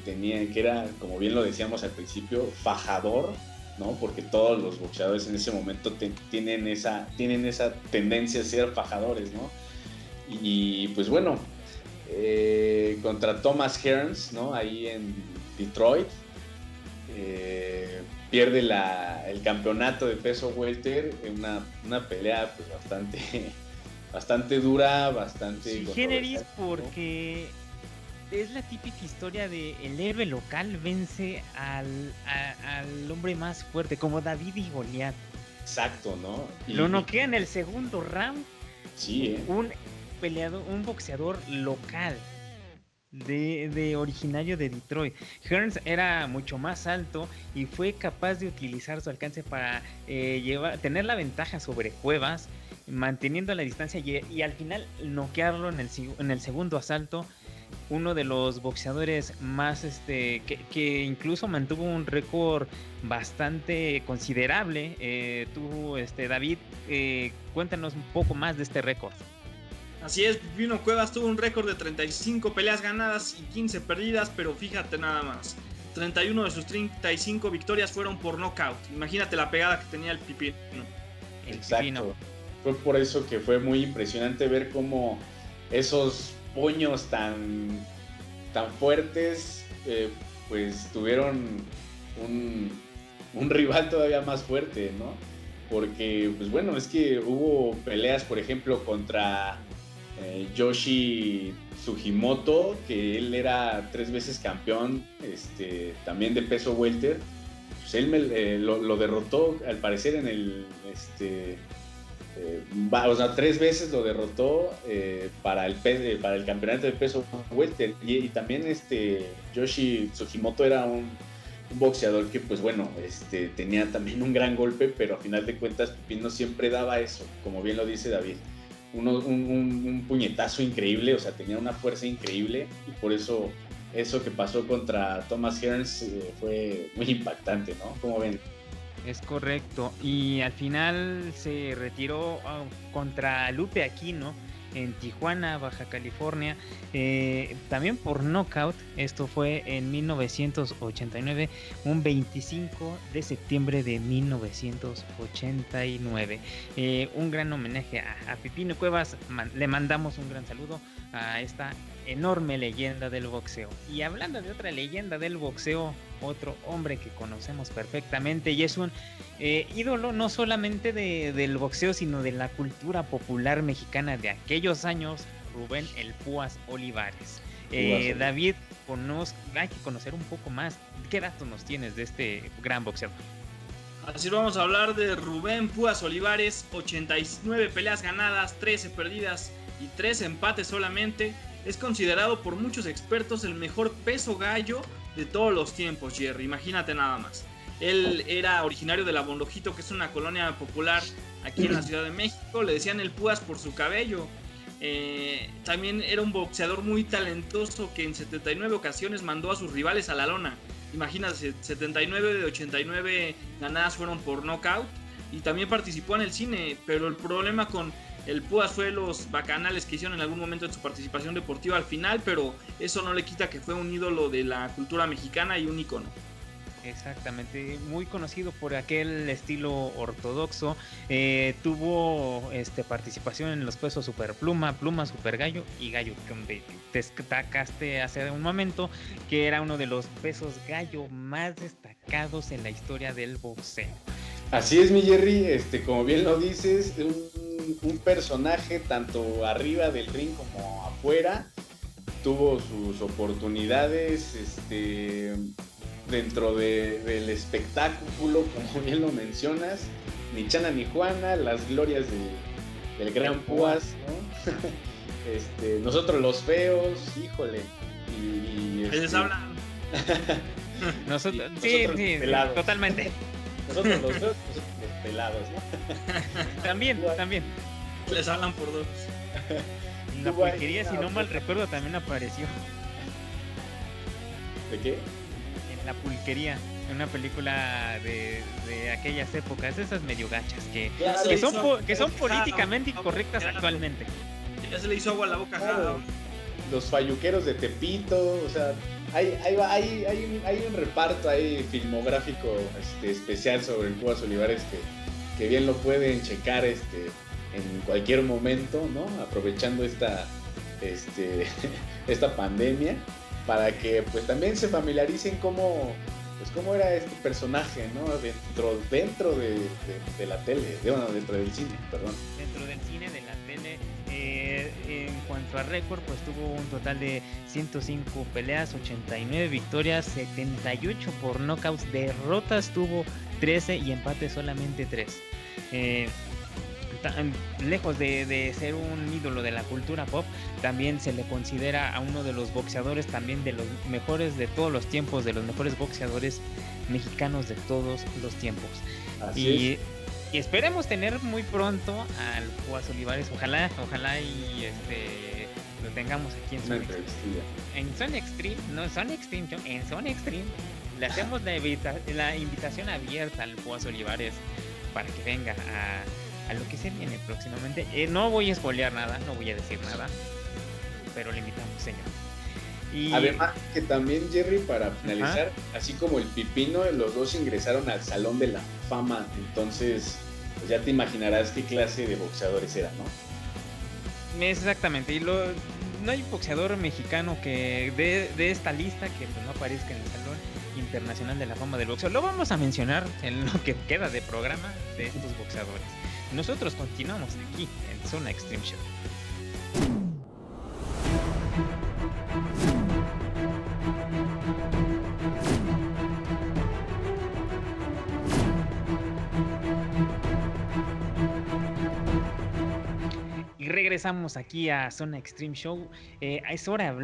era, como bien lo decíamos al principio, fajador, ¿no? Porque todos los boxeadores en ese momento tienen esa tendencia a ser fajadores, ¿no? Y pues bueno, contra Thomas Hearns, ¿no? Ahí en Detroit, pierde el campeonato de peso welter en una pelea pues bastante dura, bastante... Sí, generis, porque es la típica historia de el héroe local vence al hombre más fuerte, como David y Goliat. Exacto, ¿no? Lo noquea en el segundo round. Sí, un boxeador local de originario de Detroit. Hearns era mucho más alto y fue capaz de utilizar su alcance para tener la ventaja sobre Cuevas, manteniendo la distancia y al final noquearlo en el segundo asalto. Uno de los boxeadores más que incluso mantuvo un récord bastante considerable. Tú, David, cuéntanos un poco más de este récord. Así es, Pipino Cuevas tuvo un récord de 35 peleas ganadas y 15 perdidas, pero fíjate nada más, 31 de sus 35 victorias fueron por knockout. Imagínate la pegada que tenía el Pipino. Exacto. Pipino. Fue por eso que fue muy impresionante ver cómo esos puños tan fuertes pues tuvieron un rival todavía más fuerte, ¿no? Porque pues bueno, es que hubo peleas, por ejemplo, contra Yoshi Sugimoto, que él era 3 veces campeón también de peso welter. Pues él lo derrotó al parecer en el o sea, 3 veces lo derrotó para el campeonato de peso welter y también Yoshi Sugimoto era un boxeador que pues bueno, tenía también un gran golpe, pero a final de cuentas Pipino siempre daba eso, como bien lo dice David, un puñetazo increíble, o sea, tenía una fuerza increíble y por eso que pasó contra Thomas Hearns fue muy impactante, ¿no? ¿Cómo ven? Es correcto, y al final se retiró contra Lupe Aquino en Tijuana, Baja California, también por knockout. Esto fue en 1989, un 25 de septiembre de 1989. Un gran homenaje a Pipino Cuevas. Le mandamos un gran saludo a esta enorme leyenda del boxeo. Y hablando de otra leyenda del boxeo, otro hombre que conocemos perfectamente y es un ídolo no solamente del boxeo, sino de la cultura popular mexicana de aquellos años, Rubén El Púas Olivares. David, hay que conocer un poco más. ¿Qué datos nos tienes de este gran boxeador? Así vamos a hablar de Rubén Púas Olivares, 89 peleas ganadas, 13 perdidas y 3 empates solamente. Es considerado por muchos expertos el mejor peso gallo de todos los tiempos, Jerry. Imagínate nada más. Él era originario de La Bondojito, que es una colonia popular aquí en la Ciudad de México. Le decían el Púas por su cabello. También era un boxeador muy talentoso que en 79 ocasiones mandó a sus rivales a la lona. Imagínate, 79 de 89 ganadas fueron por knockout. Y también participó en el cine, pero el problema con el Púas fue los bacanales que hicieron en algún momento en su participación deportiva al final, pero eso no le quita que fue un ídolo de la cultura mexicana y un ícono. Exactamente, muy conocido por aquel estilo ortodoxo. Tuvo participación en los pesos super pluma, pluma super gallo y gallo, donde te destacaste hace un momento que era uno de los pesos gallo más destacados en la historia del boxeo. Así es, mi Jerry, como bien lo dices, un personaje tanto arriba del ring como afuera. Tuvo sus oportunidades dentro del espectáculo, como bien lo mencionas. Ni Chana ni Juana, las glorias del gran Púas, ¿no? Nosotros los feos, híjole. Les hablan. Nosotros, sí, pelados. Totalmente. Nosotros los feos, nosotros los pelados, ¿no? También. Les hablan por dos. La pulquería, si no mal recuerdo, también apareció. ¿De qué? En La Pulquería, una película de aquellas épocas, esas medio gachas que son políticamente incorrectas actualmente. Ya se le hizo agua a la boca. Claro. Los falluqueros de Tepito, o sea, hay un reparto ahí filmográfico especial sobre el Púas Olivares que bien lo pueden checar en cualquier momento, ¿no? Aprovechando esta pandemia, para que pues también se familiaricen cómo era este personaje, ¿no? Dentro de la tele, dentro del cine, perdón. Dentro del cine, de la tele, en cuanto a récord, pues tuvo un total de 105 peleas, 89 victorias, 78 por knockouts, derrotas tuvo 13 y empates solamente 3. Lejos de ser un ídolo de la cultura pop, también se le considera a uno de los boxeadores también de los mejores de todos los tiempos, de los mejores boxeadores mexicanos de todos los tiempos. Y esperemos tener muy pronto al Púas Olivares, ojalá y lo tengamos aquí en Zona Extreme, en Zona Extreme le hacemos la invitación abierta al Púas Olivares para que venga a lo que se viene próximamente. No voy a spoilear nada, no voy a decir nada, pero le invitamos, señor. Y además que también, Jerry, para finalizar, así como el Pipino, los dos ingresaron al Salón de la Fama, entonces pues ya te imaginarás qué clase de boxeadores eran, ¿no? Exactamente, y no hay boxeador mexicano que de esta lista que pues no aparezca en el Salón Internacional de la Fama del Boxeo. Lo vamos a mencionar en lo que queda de programa de estos boxeadores. Nosotros continuamos aquí en Zona Extreme Show. Y regresamos aquí a Zona Extreme Show. Es hora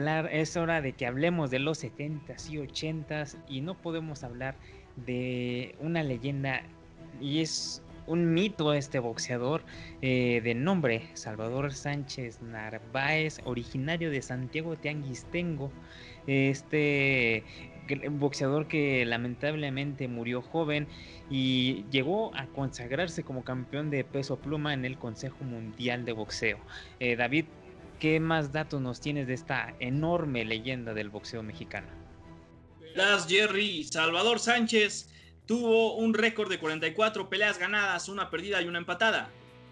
de que hablemos de los 70s y 80s y no podemos hablar de una leyenda, y es un mito este boxeador de nombre Salvador Sánchez Narváez, originario de Santiago Tianguistengo. Boxeador que lamentablemente murió joven y llegó a consagrarse como campeón de peso pluma en el Consejo Mundial de Boxeo. David, ¿qué más datos nos tienes de esta enorme leyenda del boxeo mexicano? Las Jerry, Salvador Sánchez tuvo un récord de 44 peleas ganadas, una perdida y una empatada.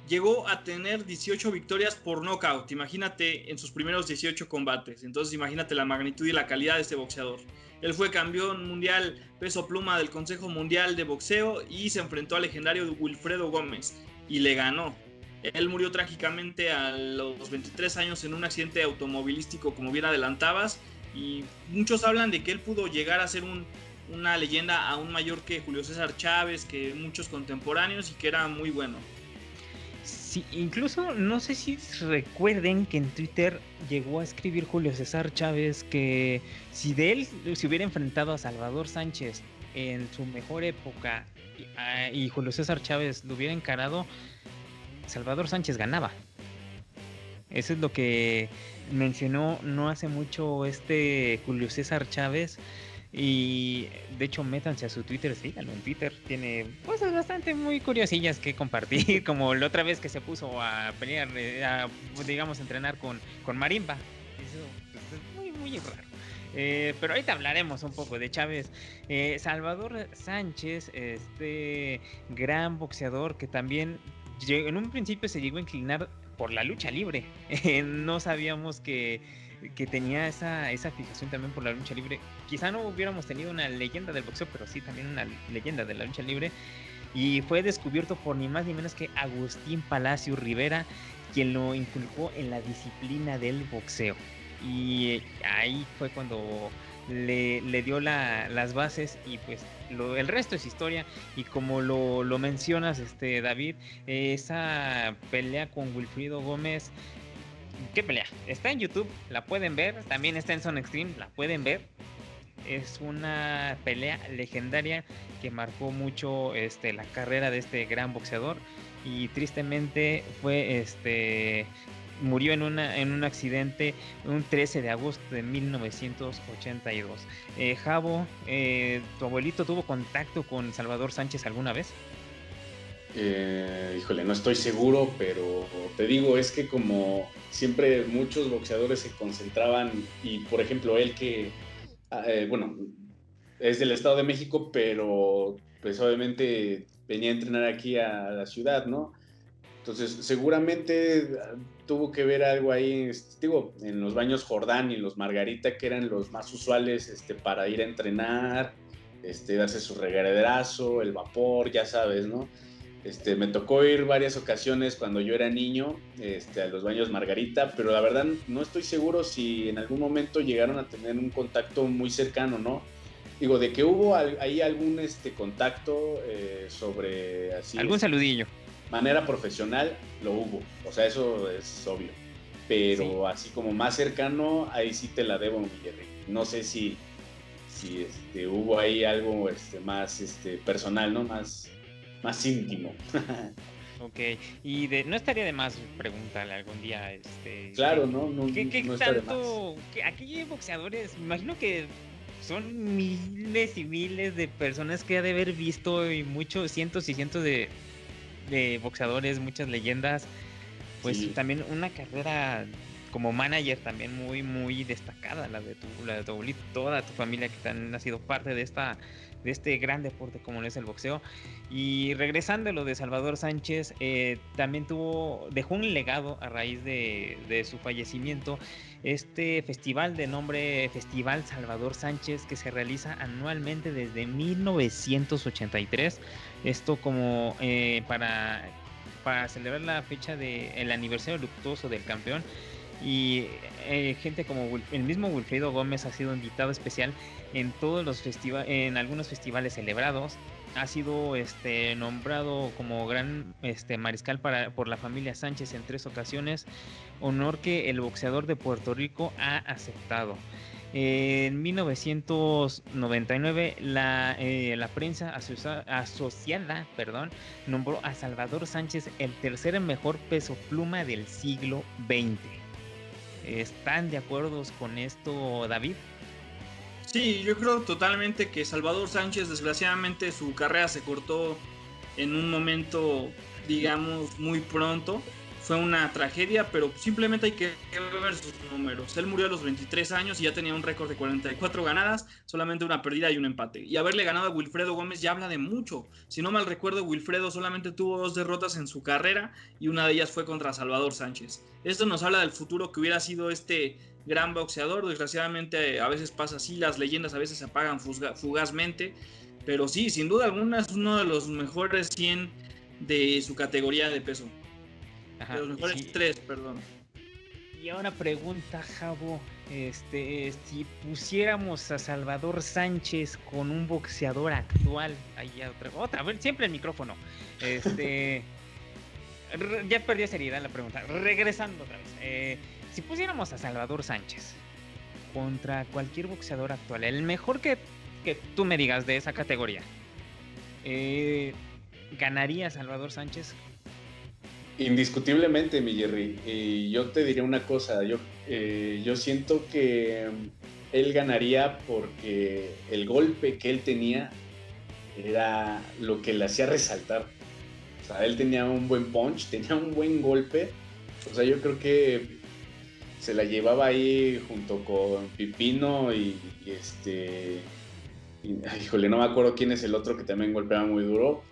llegó a tener 18 victorias por nocaut. Imagínate en sus primeros 18 combates. Entonces imagínate la magnitud y la calidad de este boxeador. Él fue campeón mundial peso pluma del Consejo Mundial de Boxeo y se enfrentó al legendario Wilfredo Gómez y le ganó. Él murió trágicamente a los 23 años en un accidente automovilístico, como bien adelantabas, y muchos hablan de que él pudo llegar a ser una leyenda aún mayor que Julio César Chávez, que muchos contemporáneos, y que era muy bueno. Sí, incluso no sé si recuerden que en Twitter llegó a escribir Julio César Chávez que si de él se hubiera enfrentado a Salvador Sánchez en su mejor época y Julio César Chávez lo hubiera encarado, Salvador Sánchez ganaba. Eso es lo que mencionó no hace mucho Julio César Chávez. Y de hecho métanse a su Twitter, síganlo en Twitter, tiene cosas bastante muy curiosillas que compartir, como la otra vez que se puso a pelear, digamos, entrenar con Marimba. Eso pues, es muy, muy raro. Pero ahorita hablaremos un poco de Chávez. Salvador Sánchez, gran boxeador que también en un principio se llegó a inclinar por la lucha libre. No sabíamos que tenía esa fijación también por la lucha libre. Quizá no hubiéramos tenido una leyenda del boxeo, pero sí también una leyenda de la lucha libre. Y fue descubierto por ni más ni menos que Agustín Palacio Rivera, quien lo inculcó en la disciplina del boxeo. Y ahí fue cuando le dio las bases y pues el resto es historia. Y como lo mencionas, David, esa pelea con Wilfredo Gómez, ¿qué pelea? Está en YouTube, la pueden ver, también está en Zone Extreme, la pueden ver. Es una pelea legendaria que marcó mucho la carrera de este gran boxeador y tristemente murió en un accidente un 13 de agosto de 1982. Javo, ¿tu abuelito tuvo contacto con Salvador Sánchez alguna vez? Híjole, no estoy seguro, pero te digo, es que como siempre muchos boxeadores se concentraban y por ejemplo él que, bueno, es del Estado de México, pero pues obviamente venía a entrenar aquí a la ciudad, ¿no? Entonces seguramente tuvo que ver algo ahí, digo, en los baños Jordán y los Margarita, que eran los más usuales para ir a entrenar, darse su regaderazo, el vapor, ya sabes, ¿no? Me tocó ir varias ocasiones cuando yo era niño a los baños Margarita, pero la verdad no estoy seguro si en algún momento llegaron a tener un contacto muy cercano, ¿no? Digo, de que hubo ahí algún contacto sobre así... Algún saludillo. Manera profesional, lo hubo. O sea, eso es obvio. Pero sí, así como más cercano, ahí sí te la debo, mi Jerry. No sé si hubo ahí algo más personal, ¿no? Más íntimo. Ok, y no estaría de más preguntarle algún día, claro, ¿no? ¿Qué no tanto? Aquí hay boxeadores, me imagino que son miles y miles de personas que ha de haber visto y muchos, cientos y cientos de boxeadores, muchas leyendas, pues sí, también una carrera como manager también muy, muy destacada, la de tu abuelito, toda tu familia que han sido parte de este gran deporte como lo es el boxeo. Y regresando a lo de Salvador Sánchez, también dejó un legado a raíz de su fallecimiento, festival de nombre Festival Salvador Sánchez, que se realiza anualmente desde 1983, esto como para celebrar la fecha del aniversario luctuoso del campeón. Y gente como el mismo Wilfredo Gómez ha sido invitado especial en todos los en algunos festivales celebrados. Ha sido nombrado como gran mariscal por la familia Sánchez en 3 ocasiones, honor que el boxeador de Puerto Rico ha aceptado. En 1999 la prensa asociada nombró a Salvador Sánchez el tercer mejor peso pluma del siglo XX. ¿Están de acuerdo con esto, David? Sí, yo creo totalmente que Salvador Sánchez, desgraciadamente, su carrera se cortó en un momento, digamos, muy pronto. fue una tragedia, pero simplemente hay que ver sus números. Él murió a los 23 años y ya tenía un récord de 44 ganadas, solamente una perdida y un empate. Y haberle ganado a Wilfredo Gómez ya habla de mucho. Si no mal recuerdo, Wilfredo solamente tuvo 2 derrotas en su carrera y una de ellas fue contra Salvador Sánchez. Esto nos habla del futuro que hubiera sido este gran boxeador. Desgraciadamente a veces pasa así, las leyendas a veces se apagan fugazmente, pero sí, sin duda alguna es uno de los mejores 100 de su categoría de peso. Ajá, De los mejores sí. 3, perdón. Y ahora pregunta Javo, si pusiéramos a Salvador Sánchez con un boxeador actual, ahí otra vez, siempre el micrófono, ya perdió seriedad la pregunta, regresando otra vez, si pusiéramos a Salvador Sánchez contra cualquier boxeador actual, el mejor que tú me digas de esa categoría, ¿ganaría Salvador Sánchez? Indiscutiblemente, mi Jerry. Y yo te diré una cosa, yo siento que él ganaría porque el golpe que él tenía era lo que le hacía resaltar. O sea, él tenía un buen punch, tenía un buen golpe. O sea, yo creo que se la llevaba ahí junto con Pipino híjole, no me acuerdo quién es el otro que también golpeaba muy duro.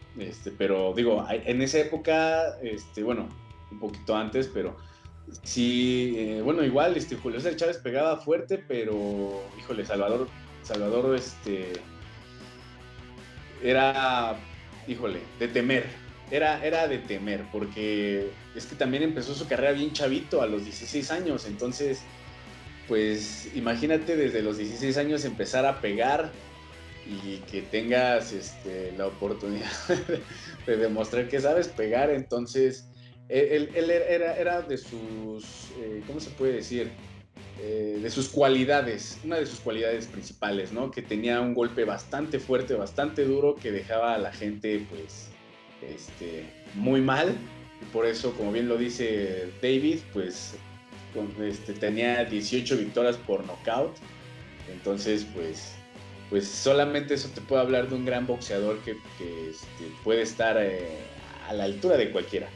Pero digo, en esa época, bueno, un poquito antes, pero sí, bueno, igual, Julio César Chávez pegaba fuerte, pero, híjole, Salvador, era, híjole, de temer, era de temer, porque es que también empezó su carrera bien chavito, a los 16 años, entonces, pues, imagínate desde los 16 años empezar a pegar, y que tengas la oportunidad de demostrar que sabes pegar. Entonces él era de sus, ¿cómo se puede decir? De sus cualidades, una de sus cualidades principales, ¿no? Que tenía un golpe bastante fuerte, bastante duro, que dejaba a la gente pues muy mal, y por eso, como bien lo dice David, pues tenía 18 victorias por nocaut. Entonces pues solamente eso te puede hablar de un gran boxeador que puede estar a la altura de cualquiera.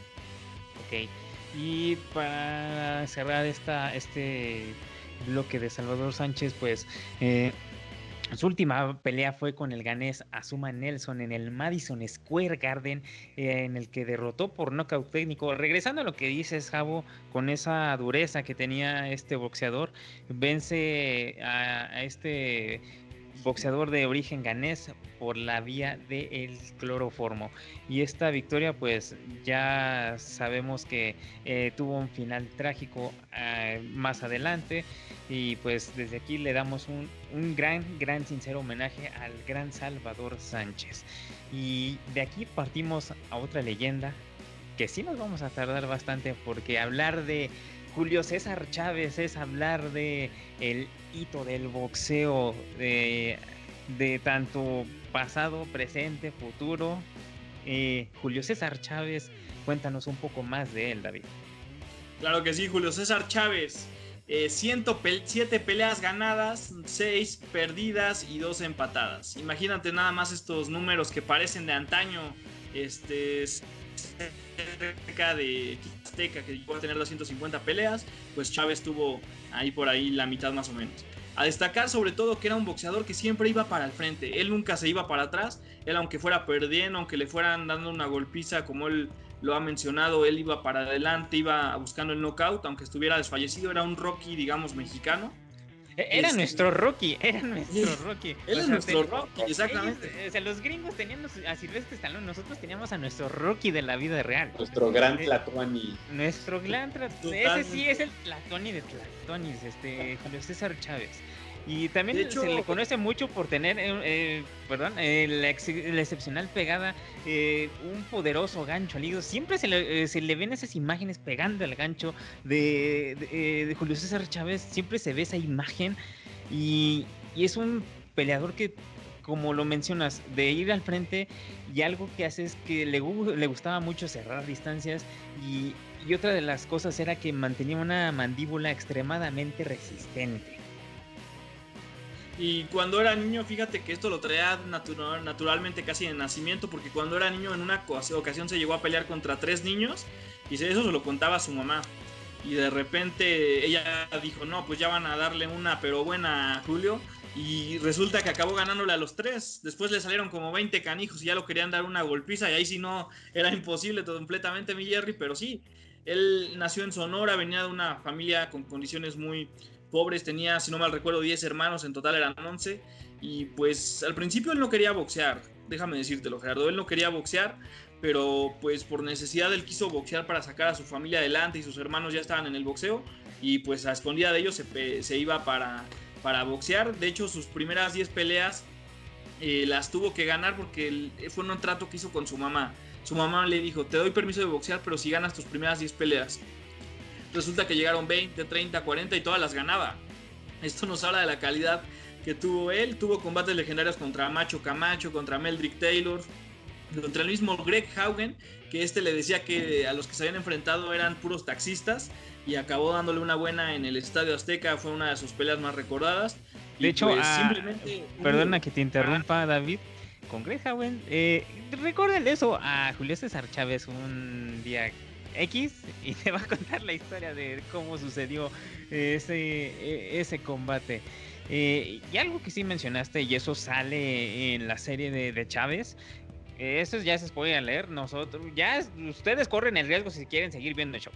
Ok, y para cerrar este bloque de Salvador Sánchez, pues su última pelea fue con el ganés Azuma Nelson en el Madison Square Garden, en el que derrotó por nocaut técnico. Regresando a lo que dices, Javo, con esa dureza que tenía este boxeador, vence a este boxeador de origen ganés por la vía del cloroformo, y esta victoria pues ya sabemos que tuvo un final trágico más adelante, y pues desde aquí le damos un gran sincero homenaje al gran Salvador Sánchez. Y de aquí partimos a otra leyenda que sí nos vamos a tardar bastante, porque hablar de Julio César Chávez es hablar de el hito del boxeo de tanto pasado, presente, futuro. Julio César Chávez, cuéntanos un poco más de él, David. Claro que sí, Julio César Chávez. 107 peleas ganadas, 6 perdidas y 2 empatadas. Imagínate nada más estos números que parecen de antaño. Cerca de Azteca, que llegó a tener 250 peleas, pues Chávez tuvo ahí por ahí la mitad más o menos. A destacar sobre todo que era un boxeador que siempre iba para el frente, él nunca se iba para atrás, él aunque fuera perdiendo, aunque le fueran dando una golpiza como él lo ha mencionado, él iba para adelante, iba buscando el knockout, aunque estuviera desfallecido, era un Rocky, digamos, mexicano. Era nuestro Rocky, Rocky. Él es nuestro Rocky, exactamente. Ellos, o sea, los gringos tenían a Sylvester Stallone, nosotros teníamos a nuestro Rocky de la vida real. Nuestro gran Tlatuani. Nuestro gran Tlatuani. Ese sí es el Tlatuani de Tlatuanis, Julio César Chávez. Y también hecho, se le conoce mucho por tener, la excepcional pegada, un poderoso gancho al hígado. Siempre se le ven esas imágenes pegando el gancho de Julio César Chávez. Siempre se ve esa imagen, y es un peleador que, como lo mencionas, de ir al frente, y algo que hace es que le gustaba mucho cerrar distancias, y otra de las cosas era que mantenía una mandíbula extremadamente resistente. Y cuando era niño, fíjate que esto lo traía naturalmente casi de nacimiento, porque cuando era niño en una ocasión se llegó a pelear contra 3 niños y eso se lo contaba a su mamá. Y de repente ella dijo, no, pues ya van a darle una pero buena a Julio. Y resulta que acabó ganándole a los 3. Después le salieron como 20 canijos y ya lo querían dar una golpiza. Y ahí sí no, era imposible completamente mi Jerry, pero sí. Él nació en Sonora, venía de una familia con condiciones muy pobres, tenía, si no mal recuerdo, 10 hermanos, en total eran 11, y pues al principio él no quería boxear, déjame decírtelo, Gerardo, él no quería boxear, pero pues por necesidad él quiso boxear para sacar a su familia adelante y sus hermanos ya estaban en el boxeo, y pues a escondida de ellos se iba para boxear. De hecho, sus primeras 10 peleas las tuvo que ganar porque fue un trato que hizo con su mamá. Su mamá le dijo, te doy permiso de boxear, pero si ganas tus primeras 10 peleas. Resulta que llegaron 20, 30, 40 y todas las ganaba. Esto nos habla de la calidad que tuvo él. Tuvo combates legendarios contra Macho Camacho, contra Meldrick Taylor, contra el mismo Greg Haugen, que le decía que a los que se habían enfrentado eran puros taxistas, y acabó dándole una buena en el Estadio Azteca. Fue una de sus peleas más recordadas. De hecho, pues, perdona que te interrumpa, David. Con Greg Haugen, recuérdale eso a Julio César Chávez un día X y te va a contar la historia de cómo sucedió ese combate. Y algo que sí mencionaste, y eso sale en la serie de Chávez, eso ya se puede leer. Ustedes corren el riesgo si quieren seguir viendo el show.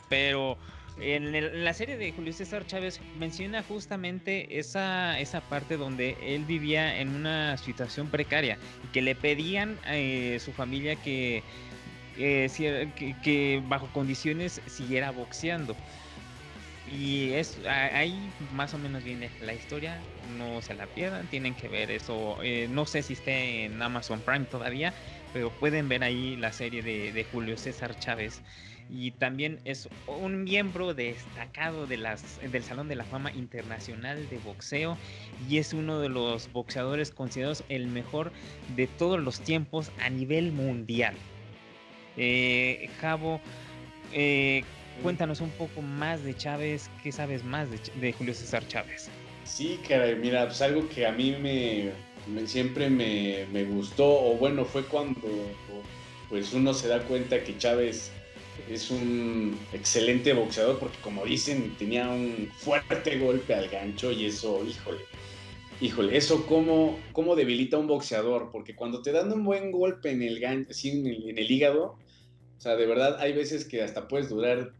Pero en la serie de Julio César Chávez menciona justamente esa parte donde él vivía en una situación precaria y que le pedían a su familia que bajo condiciones siguiera boxeando. Y ahí más o menos viene la historia. No se la pierdan, tienen que ver eso. No sé si esté en Amazon Prime todavía, pero pueden ver ahí la serie de Julio César Chávez. Y también es un miembro destacado del Salón de la Fama Internacional de Boxeo, y es uno de los boxeadores considerados el mejor de todos los tiempos a nivel mundial. Javo, cuéntanos un poco más de Chávez. ¿Qué sabes más de Julio César Chávez? Sí, caray, mira, pues algo que a mí siempre me gustó, o bueno, fue cuando pues uno se da cuenta que Chávez es un excelente boxeador, porque como dicen, tenía un fuerte golpe al gancho, y eso, híjole, eso cómo debilita a un boxeador, porque cuando te dan un buen golpe en el gancho, así en el hígado, o sea, de verdad hay veces que hasta puedes durar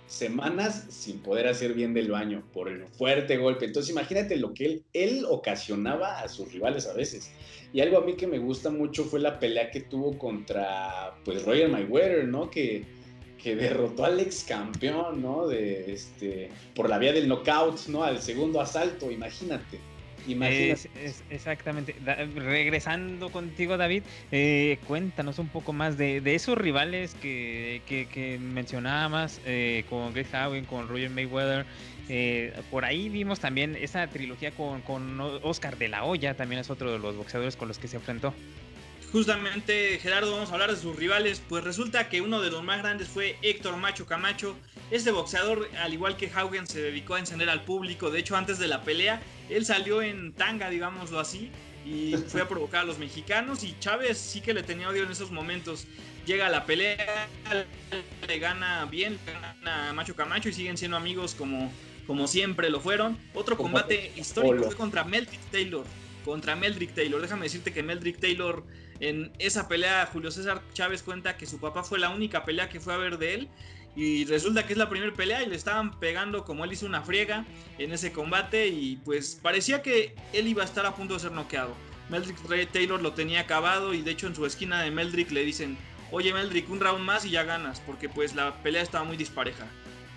semanas sin poder hacer bien del baño por el fuerte golpe. Entonces imagínate lo que él ocasionaba a sus rivales a veces. Y algo a mí que me gusta mucho fue la pelea que tuvo contra pues Roger Mayweather, ¿no? Que derrotó al ex campeón, ¿no? Por la vía del knockout, ¿no? Al segundo asalto, imagínate. Exactamente. Regresando contigo, David, cuéntanos un poco más de esos rivales que mencionabas, con Greg Haugen, con Roger Mayweather. Por ahí vimos también esa trilogía con Oscar de la Hoya, también es otro de los boxeadores con los que se enfrentó. Justamente, Gerardo, vamos a hablar de sus rivales. Pues resulta que uno de los más grandes fue Héctor Macho Camacho. Este boxeador, al igual que Haugen, se dedicó a encender al público. De hecho, antes de la pelea, él salió en tanga, digámoslo así, y fue a provocar a los mexicanos. Y Chávez sí que le tenía odio en esos momentos. Llega a la pelea, le gana bien, gana a Macho Camacho y siguen siendo amigos como siempre lo fueron. Otro combate histórico fue contra Meldrick Taylor. Déjame decirte que Meldrick Taylor, en esa pelea, Julio César Chávez cuenta que su papá fue la única pelea que fue a ver de él, y resulta que es la primera pelea y le estaban pegando como él hizo una friega en ese combate, y pues parecía que él iba a estar a punto de ser noqueado. Meldrick Taylor lo tenía acabado, y de hecho en su esquina de Meldrick le dicen, oye Meldrick, un round más y ya ganas, porque pues la pelea estaba muy dispareja.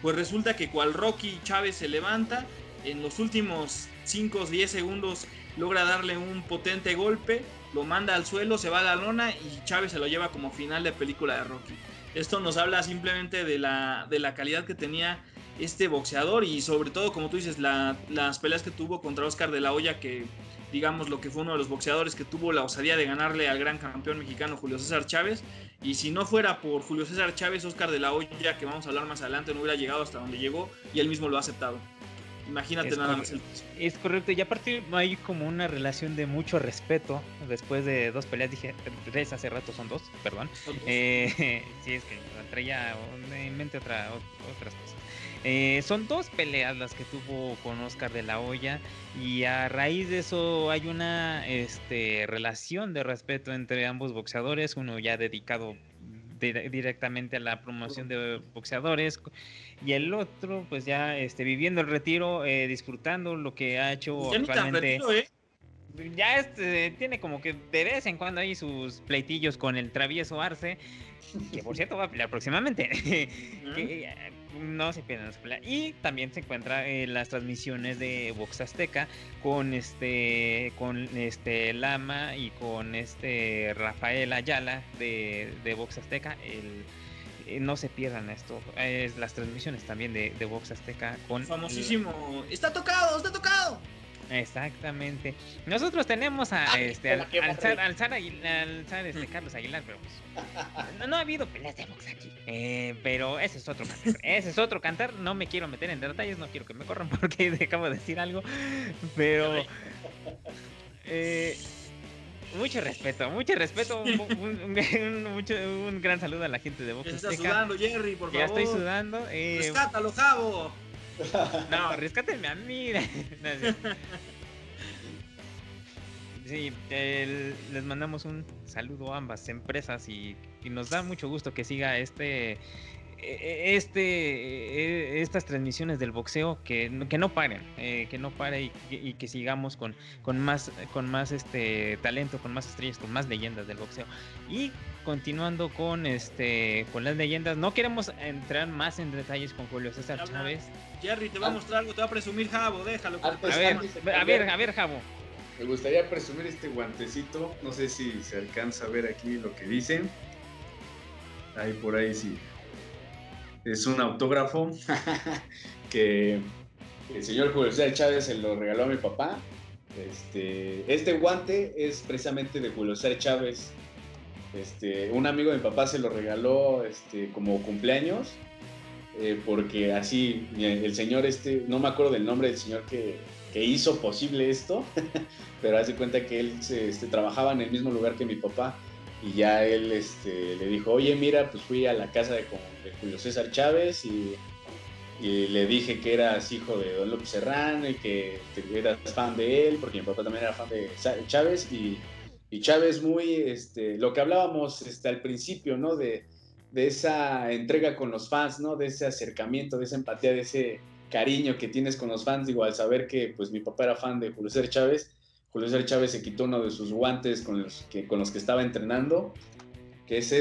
Pues resulta que cual Rocky, Chávez se levanta, en los últimos 5 o 10 segundos logra darle un potente golpe, lo manda al suelo, se va a la lona y Chávez se lo lleva como final de película de Rocky. Esto nos habla simplemente de la calidad que tenía este boxeador, y sobre todo, como tú dices, las peleas que tuvo contra Oscar de la Hoya, que digamos lo que fue uno de los boxeadores que tuvo la osadía de ganarle al gran campeón mexicano Julio César Chávez. Y si no fuera por Julio César Chávez, Oscar de la Hoya, que vamos a hablar más adelante, no hubiera llegado hasta donde llegó, y él mismo lo ha aceptado. Imagínate Es nada más. Es correcto, y aparte hay como una relación de mucho respeto después de 2 peleas, dije 3 hace rato, son 2, perdón. Sí, es que traía en mente otras cosas. Son 2 peleas las que tuvo con Oscar de la Hoya, y a raíz de eso hay una relación de respeto entre ambos boxeadores, uno ya dedicado directamente a la promoción de boxeadores, y el otro pues ya viviendo el retiro, disfrutando lo que ha hecho Ya ni tan actualmente. retiro, Ya tiene como que de vez en cuando hay sus pleitillos con el travieso Arce, que por cierto va a pelear próximamente. Que, no se pierdan esa pelea. Y también se encuentra las transmisiones de Box Azteca con Lama y con Rafael Ayala de Box Azteca. No se pierdan esto. Las transmisiones también de Box Azteca con famosísimo. ¡Está tocado! ¡Está tocado! Exactamente. Nosotros tenemos a Carlos Aguilar, pero pues, no ha habido peleas de box aquí. Pero ese es otro cantar. Ese es otro cantar. No me quiero meter en detalles, no quiero que me corran porque acabo de decir algo. Pero mucho respeto. Un gran saludo a la gente de Box Azteca. Estás sudando, Jerry, por favor. Ya estoy sudando. Rescátalo, Javo. No, rescátenme a mí. Sí, les mandamos un saludo a ambas empresas y nos da mucho gusto que siga estas transmisiones del boxeo, que no paren, que no pare y que sigamos con más talento, con más estrellas, con más leyendas del boxeo. Y continuando con las leyendas, no queremos entrar más en detalles con Julio César Chávez. Jerry te va a mostrar algo, te va a presumir Javo, déjalo. A ver, Javo. Me gustaría presumir este guantecito, no sé si se alcanza a ver aquí lo que dicen. Ahí por ahí sí. Es un autógrafo que el señor Julio César Chávez se lo regaló a mi papá. Este guante es precisamente de Julio César Chávez. Un amigo de mi papá se lo regaló como cumpleaños, porque así el señor no me acuerdo del nombre del señor que hizo posible esto, pero haz de cuenta que él trabajaba en el mismo lugar que mi papá, y ya él le dijo, oye, mira, pues fui a la casa de Julio César Chávez y le dije que eras hijo de Don López Serrano y que eras fan de él, porque mi papá también era fan de Chávez, y Chávez muy, lo que hablábamos al principio, ¿no? De esa entrega con los fans, ¿no? De ese acercamiento, de esa empatía, de ese cariño que tienes con los fans. Digo, al saber que pues mi papá era fan de Julio César Chávez, Julio César Chávez se quitó uno de sus guantes con los que estaba entrenando, que es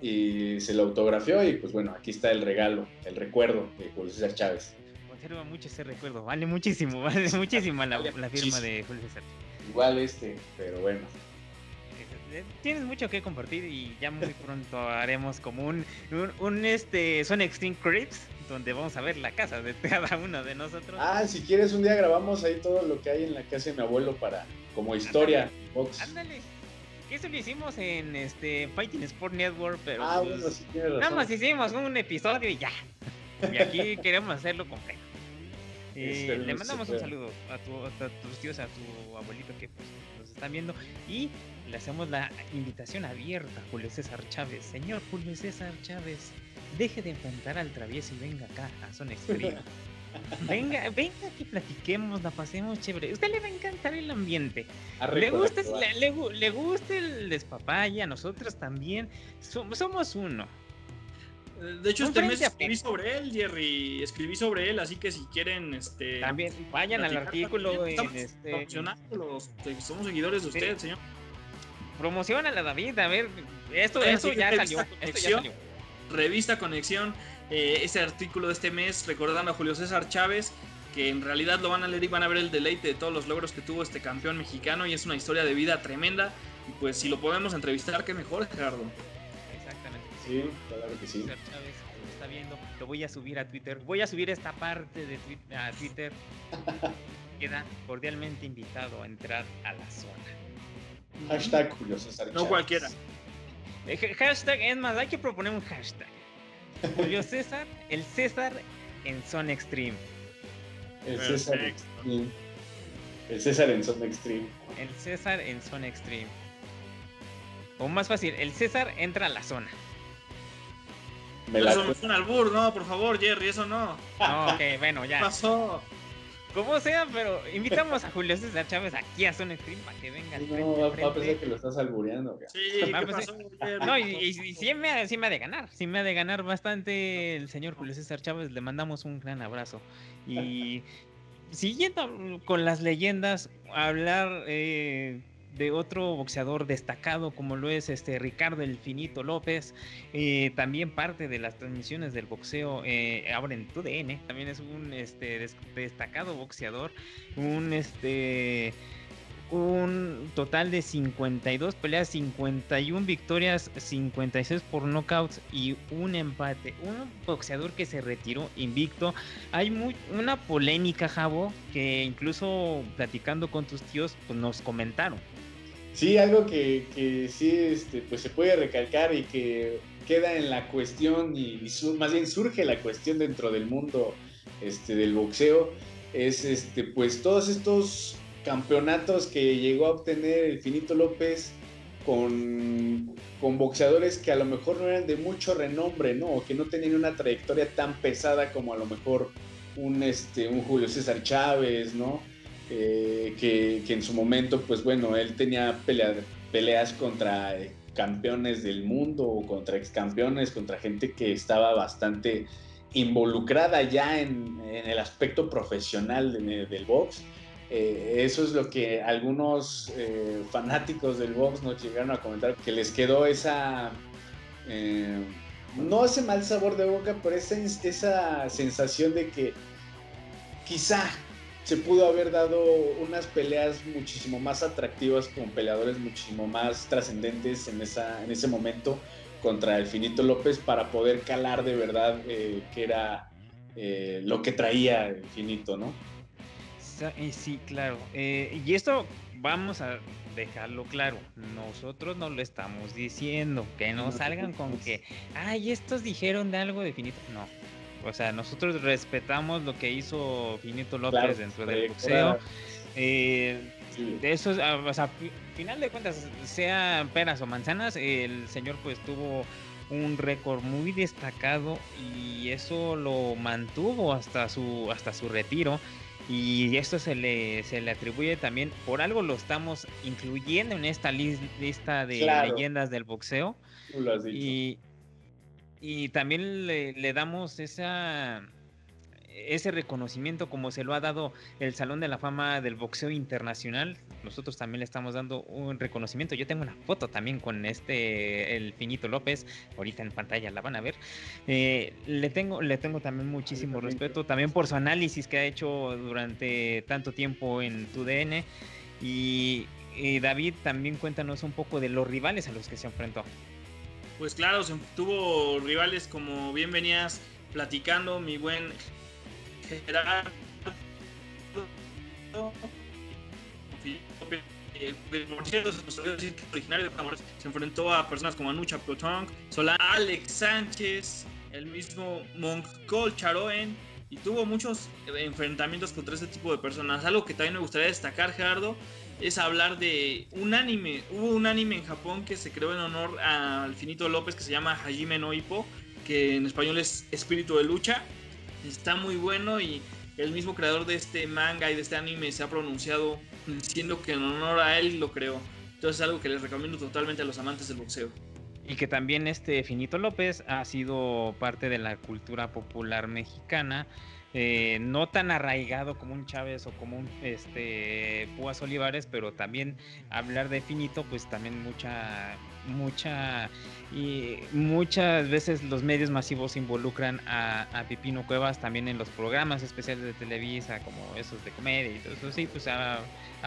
y se lo autografió, y pues bueno, aquí está el regalo, el recuerdo de Julio César Chávez. Conserva mucho ese recuerdo, vale muchísimo la firma de Julio César. Igual pero bueno. Tienes mucho que compartir y ya muy pronto haremos como un Zone Extreme Crips, donde vamos a ver la casa de cada uno de nosotros. Si quieres un día grabamos ahí todo lo que hay en la casa de mi abuelo como historia. Ándale. Eso lo hicimos en Fighting Sport Network, pero bueno, sí tienes razón. nada más hicimos un episodio y ya. Y aquí queremos hacerlo completo. Le mandamos un saludo a tus tíos, a tu abuelito que pues, nos están viendo, y le hacemos la invitación abierta a Julio César Chávez. Señor Julio César Chávez, deje de enfrentar al travieso y venga acá a Zona Extreme. venga que platiquemos, la pasemos chévere. A usted le va a encantar el ambiente. Le gusta el despapalle, a nosotros también. Somos uno. De hecho, este mes escribí sobre él, Jerry. Escribí sobre él, así que si quieren, también vayan al artículo. Somos seguidores de usted, señor. Promocionala, David. A ver, esto ya salió. Revista Conexión, ese artículo de este mes recordando a Julio César Chávez, que en realidad lo van a leer y van a ver el deleite de todos los logros que tuvo este campeón mexicano, y es una historia de vida tremenda. Y pues si lo podemos entrevistar, qué mejor, Gerardo. Sí, claro que sí. Chávez, lo está viendo, lo voy a subir a Twitter. Voy a subir esta parte de a Twitter. Queda cordialmente invitado a entrar a la zona. Hashtag Julio César Chávez. No cualquiera. Hashtag, es más, hay que proponer un hashtag. Julio César, el César en Zona Extreme. El César Extreme. El César en Zona Extreme. El César en Zona Extreme. O más fácil, el César entra a la zona. Eso no es un albur, no, por favor, Jerry, eso no. No, ok, bueno, ya. ¿Qué pasó? Como sea, pero invitamos a Julio César Chávez aquí a Zona Extreme para que venga. No, va a pensar que lo estás albureando. Sí, ¿qué pasó, Jerry? No, y sí me ha de ganar. Sí me ha de ganar bastante el señor Julio César Chávez. Le mandamos un gran abrazo. Y siguiendo con las leyendas, hablar de otro boxeador destacado como lo es Ricardo El Finito López, también parte de las transmisiones del boxeo ahora en TUDN, también es un destacado boxeador, un total de 52 peleas, 51 victorias, 56 por knockouts y un empate. Un boxeador que se retiró invicto. Hay una polémica, Javo, que incluso platicando con tus tíos pues nos comentaron. Sí, algo que sí pues se puede recalcar y que queda en la cuestión y más bien surge la cuestión dentro del mundo del boxeo es pues todos estos campeonatos que llegó a obtener el Finito López con boxeadores que a lo mejor no eran de mucho renombre, ¿no? O que no tenían una trayectoria tan pesada como a lo mejor un Julio César Chávez, ¿no? Que en su momento, pues bueno, él tenía peleas contra campeones del mundo, o contra excampeones, contra gente que estaba bastante involucrada ya en el aspecto profesional del box. Eso es lo que algunos fanáticos del box nos llegaron a comentar, que les quedó esa, no ese mal sabor de boca, pero esa sensación de que quizá se pudo haber dado unas peleas muchísimo más atractivas con peleadores muchísimo más trascendentes en ese momento contra el Finito López para poder calar de verdad que era lo que traía el Finito, ¿no? Sí, claro. Y esto vamos a dejarlo claro. Nosotros no lo estamos diciendo. Que no salgan con que, ay, estos dijeron de algo de Finito. No. O sea, nosotros respetamos lo que hizo Finito López, claro, dentro del boxeo. De eso, o sea, final de cuentas, sean peras o manzanas, el señor pues tuvo un récord muy destacado y eso lo mantuvo hasta su retiro. Y esto se le atribuye también, por algo lo estamos incluyendo en esta lista de leyendas del boxeo. Tú lo has dicho. Y también le damos ese reconocimiento como se lo ha dado el Salón de la Fama del Boxeo Internacional. Nosotros también le estamos dando un reconocimiento. Yo tengo una foto también con el Finito López. Ahorita en pantalla la van a ver. Le tengo también muchísimo respeto, también por su análisis que ha hecho durante tanto tiempo en TUDN. Y David, también cuéntanos un poco de los rivales a los que se enfrentó. Pues claro, tuvo rivales, como bien venías platicando, mi buen Gerardo. Por cierto, originario de Camoras, se enfrentó a personas como Anucha Plotong, Alex Sánchez, el mismo Mongol Charoen, y tuvo muchos enfrentamientos contra este tipo de personas. Algo que también me gustaría destacar, Gerardo, es hablar de un anime. Hubo un anime en Japón que se creó en honor al Finito López que se llama Hajime no Ippo, que en español es Espíritu de Lucha. Está muy bueno y el mismo creador de este manga y de este anime se ha pronunciado diciendo que en honor a él lo creó. Entonces es algo que les recomiendo totalmente a los amantes del boxeo. Y que también Finito López ha sido parte de la cultura popular mexicana. No tan arraigado como un Chávez o como un Púas Olivares, pero también hablar de Finito, pues también muchas veces los medios masivos involucran a Pipino Cuevas también en los programas especiales de Televisa, como esos de comedia y todo eso. Sí, pues ha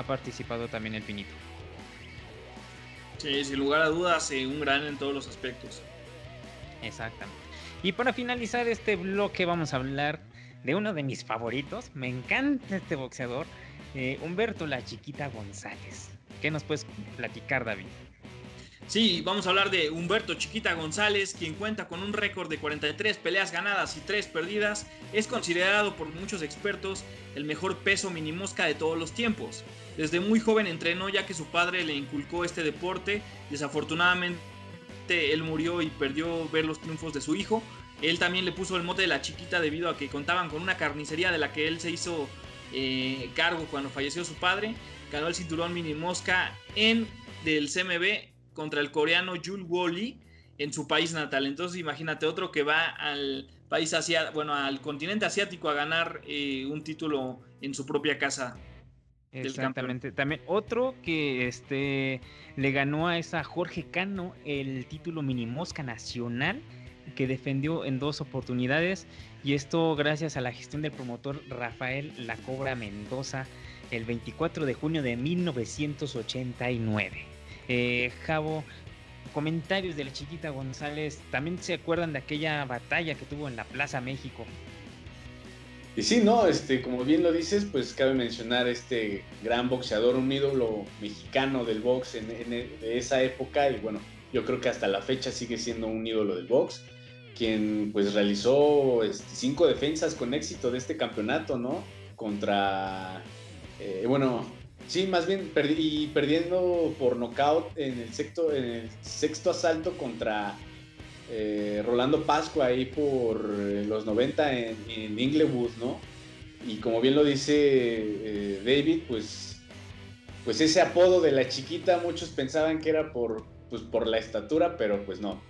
participado también el Finito. Sí, sin lugar a dudas, un gran en todos los aspectos. Exactamente. Y para finalizar este bloque vamos a hablar de uno de mis favoritos. Me encanta este boxeador, Humberto La Chiquita González. ¿Qué nos puedes platicar, David? Sí, vamos a hablar de Humberto Chiquita González, quien cuenta con un récord de 43 peleas ganadas y 3 perdidas. Es considerado por muchos expertos el mejor peso minimosca de todos los tiempos. Desde muy joven entrenó ya que su padre le inculcó este deporte. Desafortunadamente él murió y perdió ver los triunfos de su hijo. Él también le puso el mote de la Chiquita debido a que contaban con una carnicería de la que él se hizo cargo cuando falleció su padre. Ganó el cinturón minimosca del CMB contra el coreano Jul Woo-lee en su país natal. Entonces imagínate, otro que va al país al continente asiático a ganar un título en su propia casa. Exactamente. También otro que le ganó a Jorge Cano el título minimosca nacional, que defendió en 2 oportunidades, y esto gracias a la gestión del promotor Rafael La Cobra Mendoza el 24 de junio de 1989. Javo, comentarios de la Chiquita González. ¿También se acuerdan de aquella batalla que tuvo en la Plaza México? Y sí, no, como bien lo dices, pues cabe mencionar gran boxeador, un ídolo mexicano del box de esa época, y bueno, yo creo que hasta la fecha sigue siendo un ídolo del box, quien pues realizó 5 defensas con éxito de este campeonato, ¿no? Contra, sí, más bien perdiendo por nocaut en el sexto asalto contra Rolando Pascua ahí por los 90 en Inglewood, ¿no? Y como bien lo dice David, pues ese apodo de la Chiquita muchos pensaban que era por la estatura, pero pues no.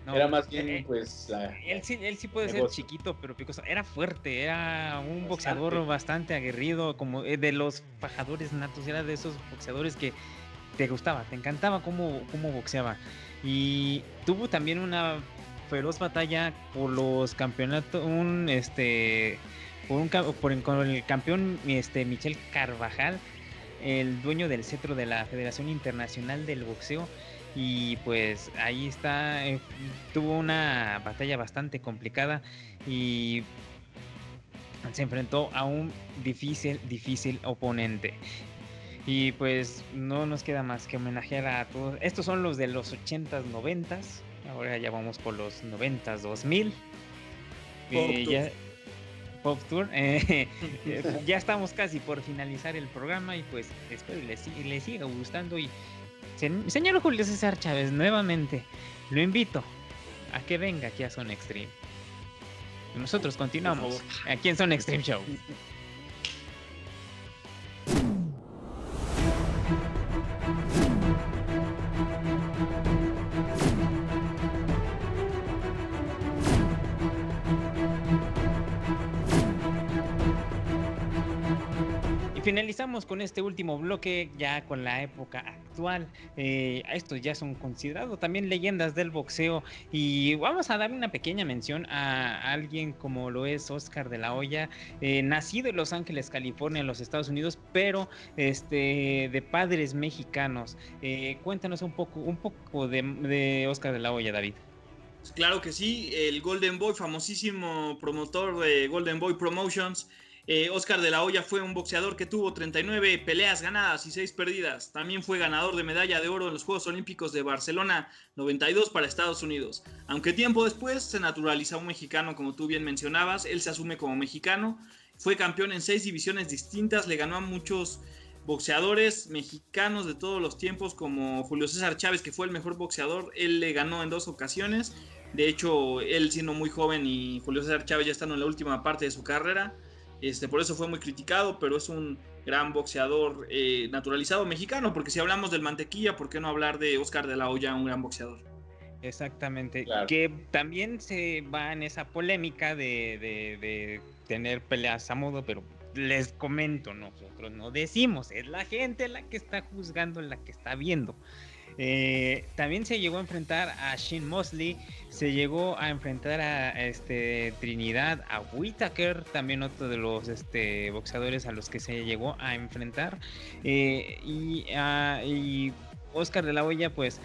No, era más bien pues él sí puede ser chiquito, pero picoso. Era fuerte, era un boxeador bastante aguerrido, como de los fajadores natos. Era de esos boxeadores que te gustaba, te encantaba cómo boxeaba. Y tuvo también una feroz batalla por los campeonatos, con el campeón Michel Carvajal, el dueño del cetro de la Federación Internacional del Boxeo. Y pues ahí tuvo una batalla bastante complicada y se enfrentó a un difícil oponente. Y pues no nos queda más que homenajear a todos. Estos son los de los 80s, 90s. Ahora ya vamos por los 90s, 2000. Pop Tour. Ya estamos casi por finalizar el programa y pues espero les siga gustando. Y señor Julio César Chávez, nuevamente lo invito a que venga aquí a Zona Extreme. Nosotros continuamos aquí en Zona Extreme Show. Finalizamos con este último bloque ya con la época actual. Estos ya son considerados también leyendas del boxeo y vamos a dar una pequeña mención a alguien como lo es Oscar de la Hoya, nacido en Los Ángeles, California, en los Estados Unidos, pero de padres mexicanos. Cuéntanos un poco de Oscar de la Hoya, David. Claro que sí, el Golden Boy, famosísimo promotor de Golden Boy Promotions. Oscar de la Hoya fue un boxeador que tuvo 39 peleas ganadas y 6 perdidas. También fue ganador de medalla de oro en los Juegos Olímpicos de Barcelona 92 para Estados Unidos. Aunque tiempo después se naturaliza un mexicano, como tú bien mencionabas, él se asume como mexicano. Fue campeón en 6 divisiones distintas, le ganó a muchos boxeadores mexicanos de todos los tiempos, como Julio César Chávez, que fue el mejor boxeador. Él le ganó en 2 ocasiones. De hecho, él siendo muy joven y Julio César Chávez ya estando en la última parte de su carrera. Por eso fue muy criticado, pero es un gran boxeador naturalizado mexicano, porque si hablamos del Mantequilla, ¿por qué no hablar de Oscar de la Hoya, un gran boxeador? Exactamente, claro. Que también se va en esa polémica de tener peleas a modo, pero les comento, nosotros no decimos, es la gente la que está juzgando, la que está viendo. También se llegó a enfrentar a Shane Mosley, se llegó a enfrentar a Trinidad, a Whittaker, también otro de los boxeadores a los que se llegó a enfrentar, y Oscar de la Hoya pues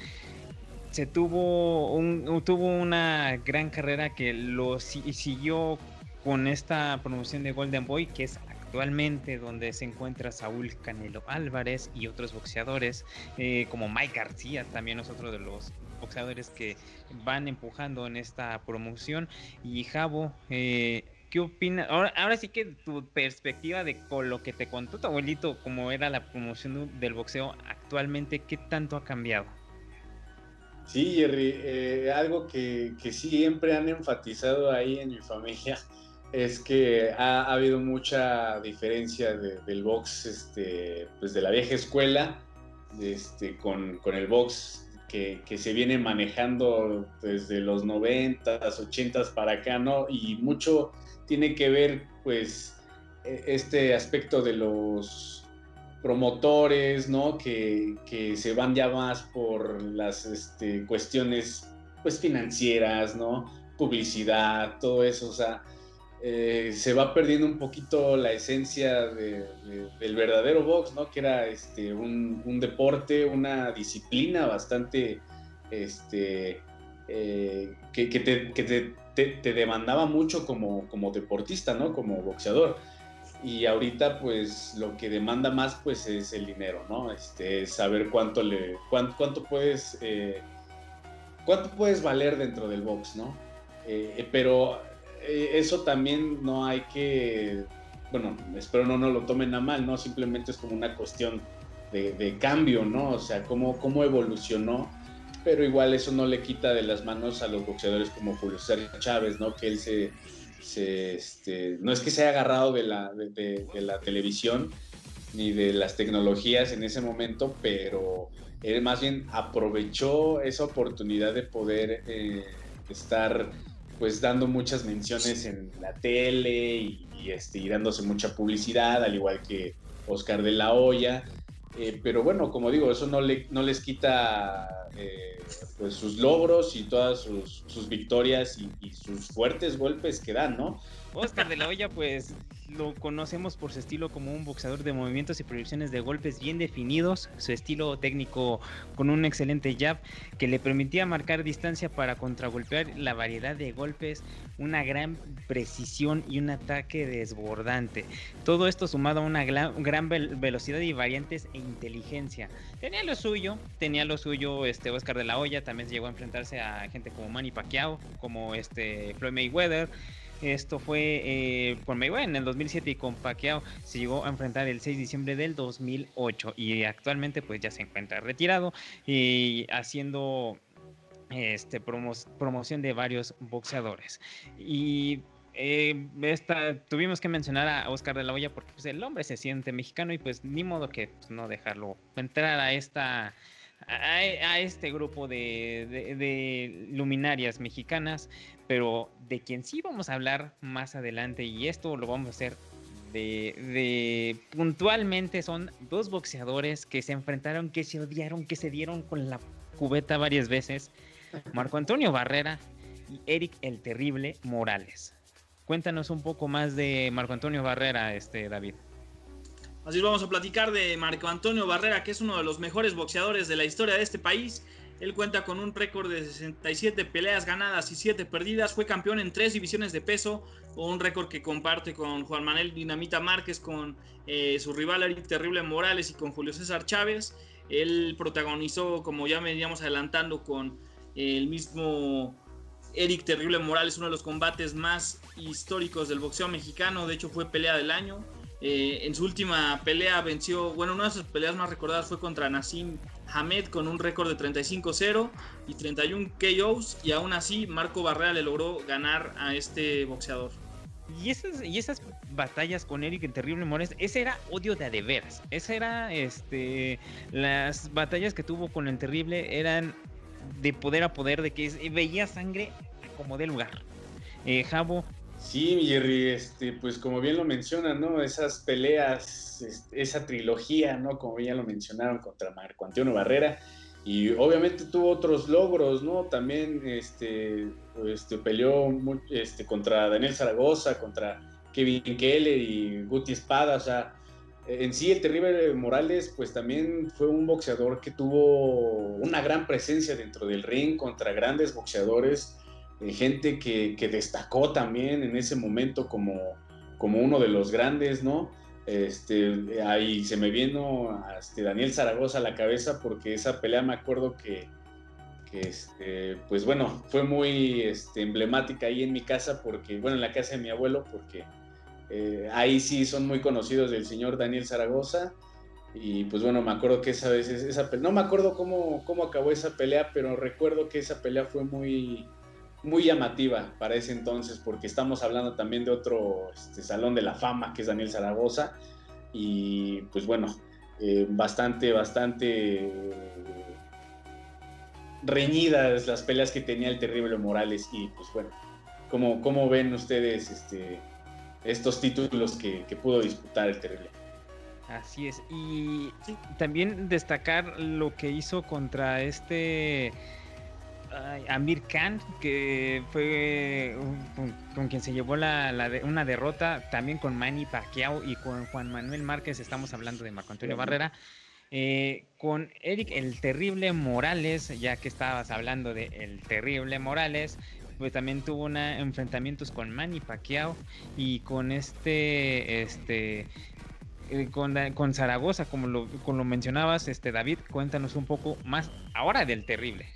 tuvo una gran carrera que lo siguió con esta promoción de Golden Boy, que es actualmente, donde se encuentra Saúl Canelo Álvarez y otros boxeadores, como Mike García, también es otro de los boxeadores que van empujando en esta promoción. Y Jabo, ¿qué opinas? Ahora sí que tu perspectiva de con lo que te contó tu abuelito, cómo era la promoción del boxeo actualmente, ¿qué tanto ha cambiado? Sí, Jerry, algo que siempre han enfatizado ahí en mi familia es que ha habido mucha diferencia del box, pues de la vieja escuela, con el box que se viene manejando desde los 90s, 80s para acá, ¿no? Y mucho tiene que ver, pues, este aspecto de los promotores, ¿no? Que se van ya más por las cuestiones, pues, financieras, ¿no? Publicidad, todo eso, o sea, se va perdiendo un poquito la esencia del verdadero box, ¿no? Que era un deporte, una disciplina bastante que te demandaba mucho como deportista, ¿no? Como boxeador. Y ahorita pues lo que demanda más pues es el dinero, ¿no? Saber cuánto puedes valer dentro del box, ¿no? Pero eso también no hay que, bueno, espero no lo tomen a mal, ¿no? Simplemente es como una cuestión de cambio, ¿no? O sea, cómo evolucionó, pero igual eso no le quita de las manos a los boxeadores como Julio César Chávez, ¿no? Que él no es que se haya agarrado de la televisión ni de las tecnologías en ese momento, pero él más bien aprovechó esa oportunidad de poder estar pues dando muchas menciones en la tele y dándose mucha publicidad, al igual que Oscar de la Hoya. Pero bueno, como digo, eso no les quita pues sus logros y todas sus victorias y sus fuertes golpes que dan, ¿no? Oscar de la Hoya, pues lo conocemos por su estilo como un boxeador de movimientos y proyecciones de golpes bien definidos, su estilo técnico con un excelente jab que le permitía marcar distancia para contragolpear la variedad de golpes, una gran precisión y un ataque desbordante. Todo esto sumado a una gran velocidad y variantes e inteligencia. Tenía lo suyo Oscar de la Hoya, también llegó a enfrentarse a gente como Manny Pacquiao, como Floyd Mayweather. Esto fue con Mayweather en el 2007 y con Pacquiao se llegó a enfrentar el 6 de diciembre del 2008 y actualmente pues ya se encuentra retirado y haciendo promoción de varios boxeadores. Y tuvimos que mencionar a Oscar de la Hoya porque pues, el hombre se siente mexicano y pues ni modo que pues, no dejarlo entrar a este grupo de luminarias mexicanas, pero de quien sí vamos a hablar más adelante, y esto lo vamos a hacer puntualmente, son dos boxeadores que se enfrentaron, que se odiaron, que se dieron con la cubeta varias veces, Marco Antonio Barrera y Eric el Terrible Morales. Cuéntanos un poco más de Marco Antonio Barrera, David. Así vamos a platicar de Marco Antonio Barrera, que es uno de los mejores boxeadores de la historia de este país. Él cuenta con un récord de 67 peleas ganadas y 7 perdidas. Fue campeón en 3 divisiones de peso, un récord que comparte con Juan Manuel Dinamita Márquez, con su rival Eric Terrible Morales y con Julio César Chávez. Él protagonizó, como ya veníamos adelantando, con el mismo Eric Terrible Morales, uno de los combates más históricos del boxeo mexicano. De hecho, fue pelea del año. En su última pelea venció, bueno, una de sus peleas más recordadas fue contra Nassim Hamed con un récord de 35-0 y 31 KOs, y aún así Marco Barrera le logró ganar a este boxeador. Y esas batallas con Eric el Terrible Morales, ese era odio de a de veras. Ese era, las batallas que tuvo con el Terrible eran de poder a poder, de que veía sangre como de lugar. Jabo. Sí, Jerry, pues como bien lo mencionan, ¿no? Esas peleas, esa trilogía, ¿no? Como bien lo mencionaron, contra Marco Antonio Barrera, y obviamente tuvo otros logros, ¿no? También, peleó contra Daniel Zaragoza, contra Kevin Keller y Guti Espada, o sea, en sí el Terrible Morales, pues también fue un boxeador que tuvo una gran presencia dentro del ring contra grandes boxeadores, gente que destacó también en ese momento como como uno de los grandes, ¿no? Ahí se me vino Daniel Zaragoza a la cabeza, porque esa pelea me acuerdo que pues bueno, fue muy emblemática ahí en mi casa, porque, bueno, en la casa de mi abuelo, porque ahí sí son muy conocidos del señor Daniel Zaragoza. Y pues bueno, me acuerdo que esa vez, no me acuerdo cómo acabó esa pelea, pero recuerdo que esa pelea fue muy, muy llamativa para ese entonces, porque estamos hablando también de otro Salón de la Fama, que es Daniel Zaragoza. Y pues bueno, bastante reñidas las peleas que tenía el Terrible Morales. Y pues bueno, ¿cómo ven ustedes estos títulos que pudo disputar el Terrible? Así es, y también destacar lo que hizo contra Amir Khan, que fue con quien se llevó una derrota, también con Manny Pacquiao y con Juan Manuel Márquez. Estamos hablando de Marco Antonio Barrera. Con Eric el Terrible Morales, ya que estabas hablando de el Terrible Morales, pues también tuvo enfrentamientos con Manny Pacquiao y con con Zaragoza, como lo mencionabas, David. Cuéntanos un poco más ahora del Terrible.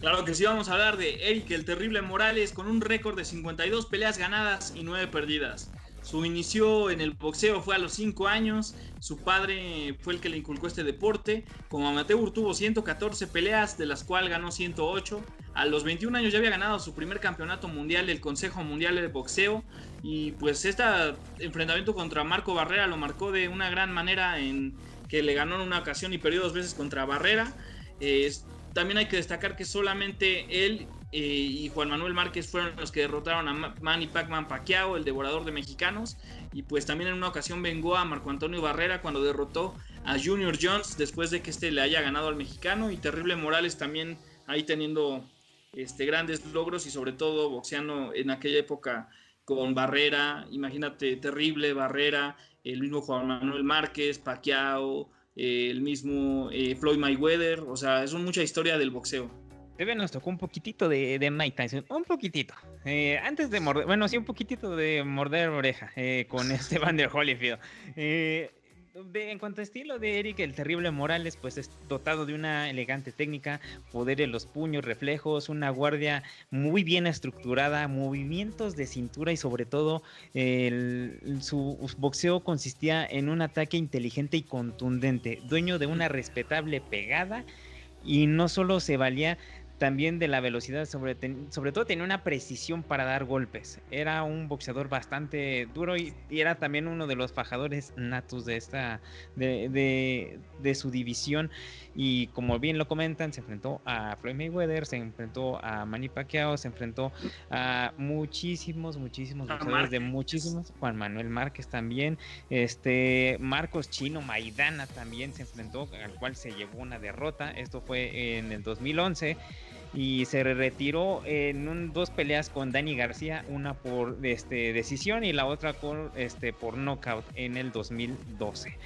Claro que sí, vamos a hablar de Eric el Terrible Morales, con un récord de 52 peleas ganadas y 9 perdidas. Su inicio en el boxeo fue a los 5 años, su padre fue el que le inculcó este deporte. Como amateur tuvo 114 peleas, de las cuales ganó 108. A los 21 años ya había ganado su primer campeonato mundial del Consejo Mundial de Boxeo, y pues este enfrentamiento contra Marco Barrera lo marcó de una gran manera, en que le ganó en una ocasión y perdió 2 veces contra Barrera. También hay que destacar que solamente él y Juan Manuel Márquez fueron los que derrotaron a Manny Pacman Pacquiao, el devorador de mexicanos. Y pues también en una ocasión vengó a Marco Antonio Barrera cuando derrotó a Junior Jones después de que le haya ganado al mexicano. Y Terrible Morales también ahí teniendo grandes logros, y sobre todo boxeando en aquella época con Barrera. Imagínate, Terrible, Barrera, el mismo Juan Manuel Márquez, Pacquiao, el mismo Floyd Mayweather. O sea, es mucha historia del boxeo. Todavía nos tocó un poquitito de Mike Tyson, un poquitito. Antes de morder, bueno, sí, un poquitito de morder oreja con Evander Holyfield. En cuanto a estilo de Eric el Terrible Morales, pues es dotado de una elegante técnica, poder en los puños, reflejos, una guardia muy bien estructurada, movimientos de cintura, y sobre todo su boxeo consistía en un ataque inteligente y contundente, dueño de una respetable pegada. Y no solo se valía también de la velocidad, sobre todo tenía una precisión para dar golpes. Era un boxeador bastante duro y era también uno de los fajadores natos de su división. Y como bien lo comentan, se enfrentó a Floyd Mayweather, se enfrentó a Manny Pacquiao, se enfrentó a muchísimos boxeadores, de muchísimos. Juan Manuel Márquez también, Marcos Chino Maidana también se enfrentó, al cual se llevó una derrota. Esto fue en el 2011. Y se retiró en 2 peleas con Dani García, una por decisión y la otra por knockout en el 2012.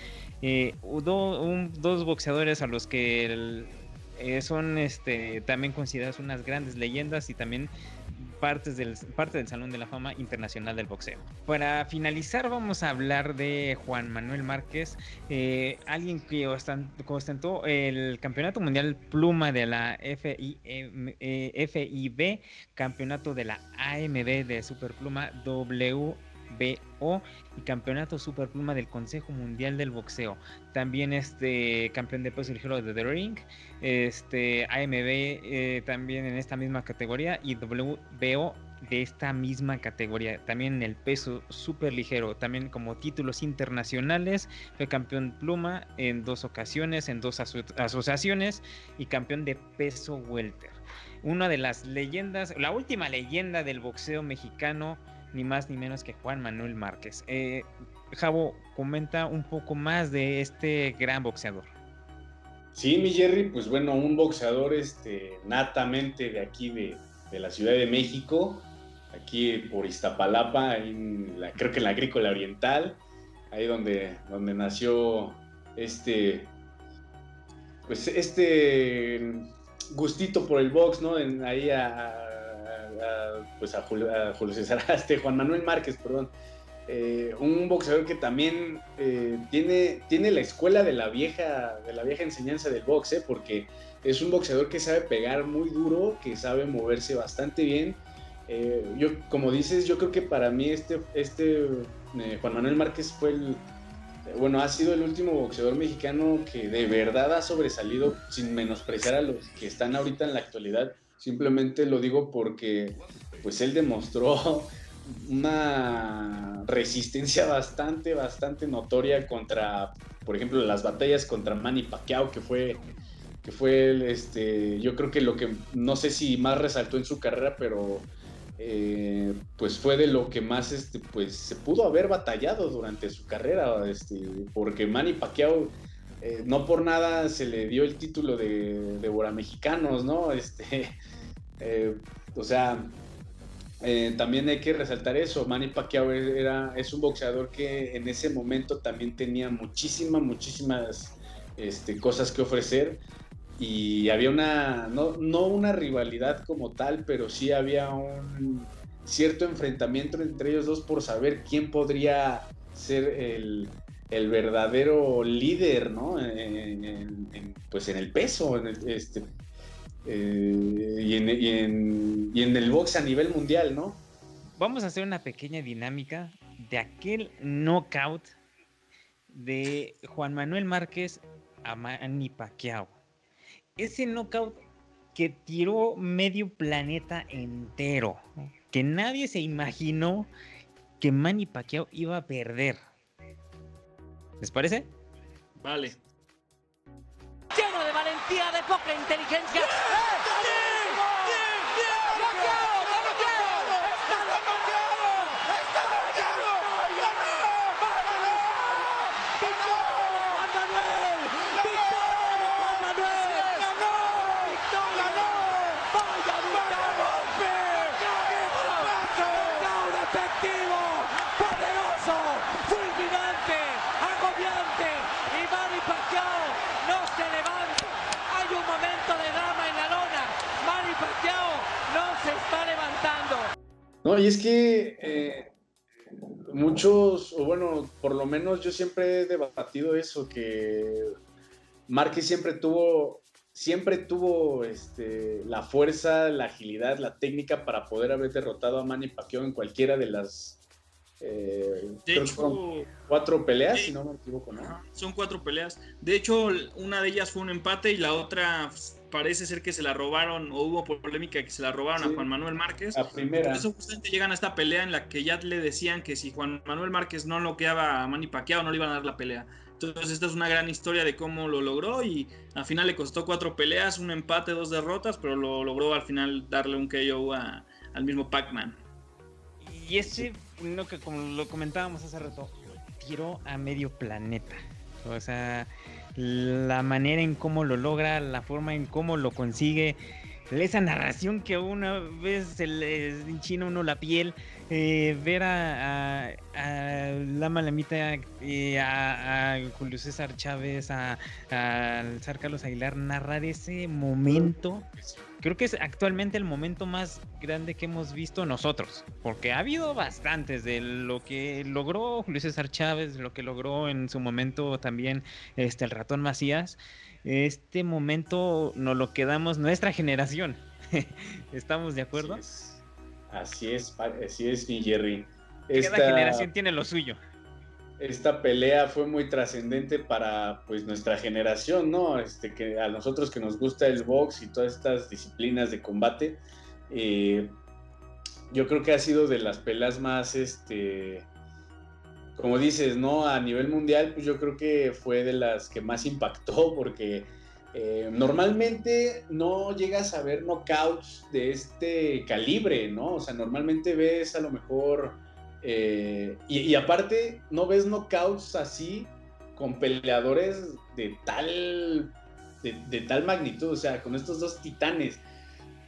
Dos boxeadores a los que son también considerados unas grandes leyendas, y también parte del Salón de la Fama Internacional del Boxeo. Para finalizar, vamos a hablar de Juan Manuel Márquez, alguien que ostentó el Campeonato Mundial Pluma de la FIB, Campeonato de la AMB de Superpluma WBO y Campeonato Superpluma del Consejo Mundial del Boxeo. También campeón de peso ligero de The Ring, AMB también en esta misma categoría, y WBO de esta misma categoría, también en el peso super ligero. También como títulos internacionales fue campeón pluma en 2 ocasiones, en 2 asociaciones, y campeón de peso welter. Una de las leyendas, la última leyenda del boxeo mexicano, ni más ni menos que Juan Manuel Márquez. Javo, comenta un poco más de este gran boxeador. Sí, mi Jerry, pues bueno, un boxeador natamente de aquí de la Ciudad de México, aquí por Iztapalapa, creo que en la Agrícola Oriental, ahí donde nació gustito por el box, ¿no? Ahí Juan Manuel Márquez, perdón. un boxeador que también tiene la escuela de la vieja enseñanza del box, porque es un boxeador que sabe pegar muy duro, que sabe moverse bastante bien. Yo, como dices, yo creo que para mí Juan Manuel Márquez ha sido el último boxeador mexicano que de verdad ha sobresalido, sin menospreciar a los que están ahorita en la actualidad. Simplemente lo digo porque pues él demostró una resistencia bastante notoria contra, por ejemplo, las batallas contra Manny Pacquiao, que fue yo creo que lo que no sé si más resaltó en su carrera, pero pues fue de lo que más pues se pudo haber batallado durante su carrera, porque Manny Pacquiao no por nada se le dio el título de Boramexicanos, ¿no? O sea, también hay que resaltar eso. Manny Pacquiao es un boxeador que en ese momento también tenía muchísimas cosas que ofrecer, y había no una rivalidad como tal, pero sí había un cierto enfrentamiento entre ellos dos por saber quién podría ser el verdadero líder, ¿no? Pues en el peso, y en el box a nivel mundial, ¿no? Vamos a hacer una pequeña dinámica de aquel knockout de Juan Manuel Márquez a Manny Pacquiao. Ese knockout que tiró medio planeta entero, que nadie se imaginó que Manny Pacquiao iba a perder. ¿Les parece? Vale. Lleno de valentía, de poca inteligencia. No, y es que muchos, o bueno, por lo menos yo siempre he debatido eso, que Márquez siempre tuvo la fuerza, la agilidad, la técnica para poder haber derrotado a Manny Pacquiao en cualquiera de las de hecho, 4 peleas, si no me equivoco, ¿no? Son 4 peleas. De hecho, una de ellas fue un empate y la otra parece ser que se la robaron, o hubo polémica que se la robaron a Juan Manuel Márquez. La primera. Por eso justamente llegan a esta pelea en la que ya le decían que si Juan Manuel Márquez no noqueaba a Manny Pacquiao no le iban a dar la pelea. Entonces esta es una gran historia de cómo lo logró, y al final le costó 4 peleas, un empate, 2 derrotas, pero lo logró al final darle un KO al mismo Pac-Man. Y ese, que como lo comentábamos hace rato, tiró a medio planeta. O sea, la manera en cómo lo logra, la forma en cómo lo consigue, esa narración que una vez se le enchina uno la piel, ver a Lama Lamita, a Julio César Chávez, a Zar Carlos Aguilar narrar ese momento. Creo que es actualmente el momento más grande que hemos visto nosotros, porque ha habido bastantes de lo que logró Julio César Chávez, lo que logró en su momento también el Ratón Macías. Este momento nos lo quedamos nuestra generación. ¿Estamos de acuerdo? Así es, mi Jerry. Cada generación tiene lo suyo. Esta pelea fue muy trascendente para pues nuestra generación, ¿no? Que a nosotros que nos gusta el box y todas estas disciplinas de combate, yo creo que ha sido de las peleas más, como dices, ¿no? A nivel mundial, pues yo creo que fue de las que más impactó, porque normalmente no llegas a ver knockouts de este calibre, ¿no? O sea, normalmente ves a lo mejor... y aparte, no ves knockouts así con peleadores de tal magnitud, o sea, con estos dos titanes.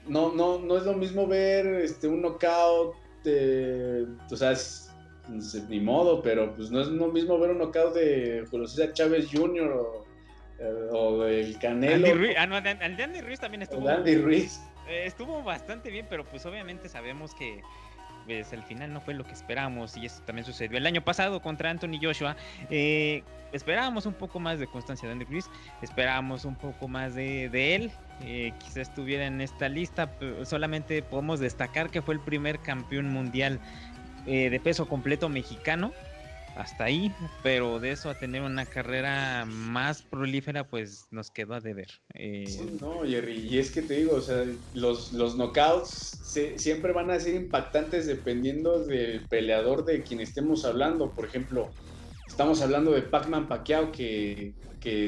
No es lo mismo ver un knockout, o sea, no sé, ni modo, pero pues no es lo mismo ver un knockout de Julio César Chávez Jr. o del Canelo. Andy Ruiz, el de Andy Ruiz también estuvo. Andy Ruiz. Estuvo bastante bien, pero pues obviamente sabemos que pues el final no fue lo que esperábamos, y eso también sucedió el año pasado contra Anthony Joshua. Esperábamos un poco más de constancia de Andy Ruiz, esperábamos un poco más de él, quizás estuviera en esta lista, pero solamente podemos destacar que fue el primer campeón mundial de peso completo mexicano, hasta ahí, pero de eso a tener una carrera más prolífera, pues nos quedó a deber. Sí, no, Jerry, y es que te digo, o sea, los knockouts siempre van a ser impactantes dependiendo del peleador de quien estemos hablando. Por ejemplo, estamos hablando de Pac-Man Pacquiao, que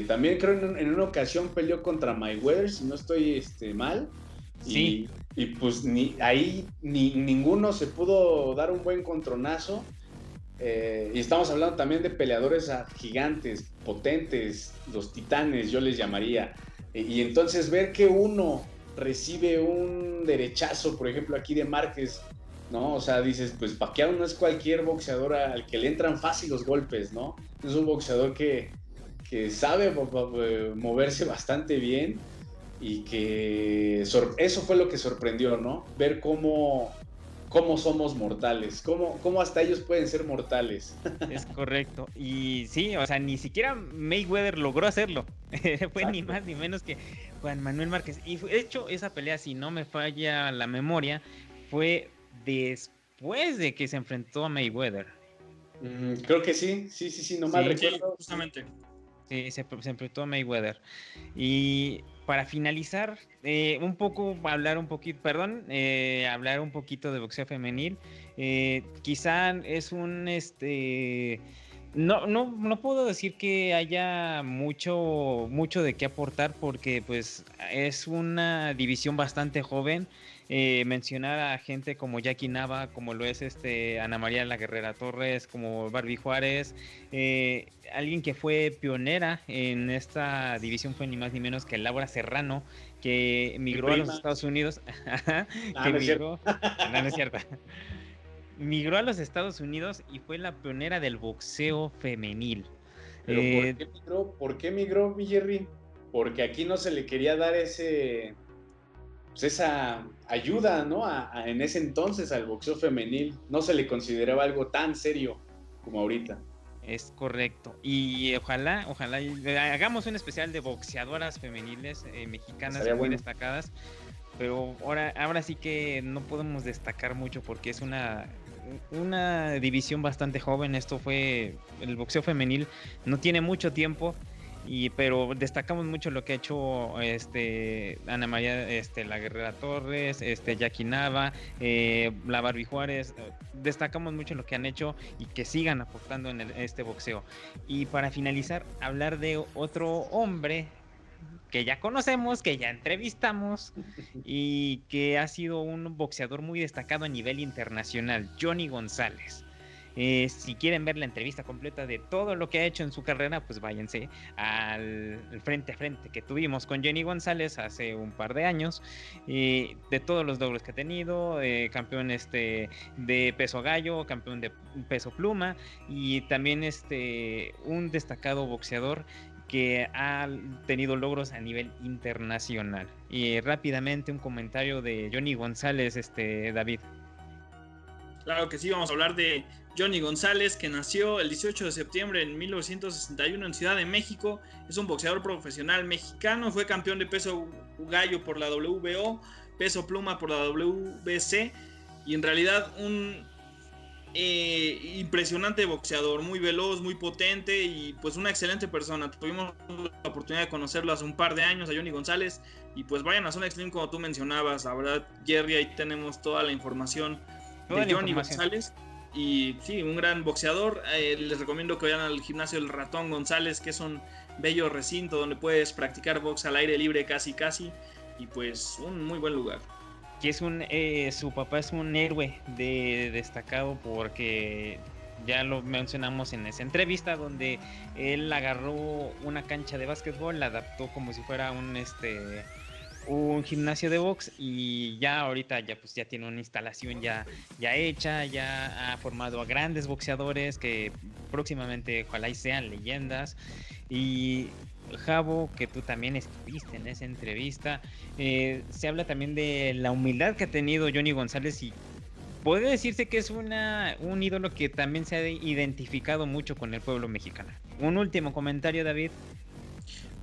también creo en una ocasión peleó contra Mayweather, si no estoy mal. Sí. Y pues ninguno se pudo dar un buen contronazo. Y estamos hablando también de peleadores gigantes, potentes, los titanes, yo les llamaría. Y entonces ver que uno recibe un derechazo, por ejemplo, aquí de Márquez, ¿no? O sea, dices, pues Pacquiao no es cualquier boxeador al que le entran fácil los golpes, ¿no? Es un boxeador que sabe moverse bastante bien, y que eso fue lo que sorprendió, ¿no? Ver cómo somos mortales, cómo hasta ellos pueden ser mortales. Es correcto. Y sí, o sea, ni siquiera Mayweather logró hacerlo. Fue Exacto. Ni más ni menos que Juan Manuel Márquez. Y de hecho, esa pelea, si no me falla la memoria, fue después de que se enfrentó a Mayweather. Creo que sí, no mal recuerdo. Justamente. Sí, se enfrentó a Mayweather. Y para finalizar, hablar un poquito de boxeo femenil. Quizá es un no puedo decir que haya mucho de qué aportar, porque pues es una división bastante joven. Mencionar a gente como Jackie Nava, como lo es Ana María La Guerrera Torres, como Barbie Juárez, alguien que fue pionera en esta división fue ni más ni menos que Laura Serrano, que migró a los Estados Unidos. No es cierto. Migró a los Estados Unidos y fue la pionera del boxeo femenil. Pero ¿por qué migró, mi Jerry? Porque aquí no se le quería dar esa ayuda, ¿no? En ese entonces al boxeo femenil no se le consideraba algo tan serio como ahorita. Es correcto. Y ojalá hagamos un especial de boxeadoras femeniles mexicanas muy destacadas. Pero ahora sí que no podemos destacar mucho, porque es una división bastante joven. El boxeo femenil no tiene mucho tiempo, pero destacamos mucho lo que ha hecho Ana María La Guerrera Torres, Jackie Nava, la Barbie Juárez. Destacamos mucho lo que han hecho y que sigan aportando en este boxeo. Y para finalizar, hablar de otro hombre que ya conocemos, que ya entrevistamos y que ha sido un boxeador muy destacado a nivel internacional, Johnny González. Si quieren ver la entrevista completa de todo lo que ha hecho en su carrera, pues váyanse al frente a frente que tuvimos con Johnny González hace un par de años, de todos los logros que ha tenido, campeón de peso gallo, campeón de peso pluma, y también un destacado boxeador que ha tenido logros a nivel internacional. Y rápidamente un comentario de Johnny González, David. Claro que sí, vamos a hablar de Johnny González, que nació el 18 de septiembre de 1961 en Ciudad de México. Es un boxeador profesional mexicano, fue campeón de peso gallo por la WBO, peso pluma por la WBC, y en realidad un impresionante boxeador, muy veloz, muy potente y pues una excelente persona. Tuvimos la oportunidad de conocerlo hace un par de años a Johnny González, y pues vayan a Zona Extreme como tú mencionabas. La verdad, Jerry, ahí tenemos toda la información de Johnny González. Y sí, un gran boxeador. Les recomiendo que vayan al gimnasio El Ratón González, que es un bello recinto donde puedes practicar box al aire libre casi, y pues un muy buen lugar. Que su papá es un héroe destacado, porque ya lo mencionamos en esa entrevista, donde él agarró una cancha de básquetbol, la adaptó como si fuera un gimnasio de box, y ya ahorita ya tiene una instalación ya hecha, ya ha formado a grandes boxeadores que próximamente ojalá y sean leyendas. Y Javo, que tú también estuviste en esa entrevista, se habla también de la humildad que ha tenido Johnny González, y puede decirse que es un ídolo que también se ha identificado mucho con el pueblo mexicano. Un último comentario, David.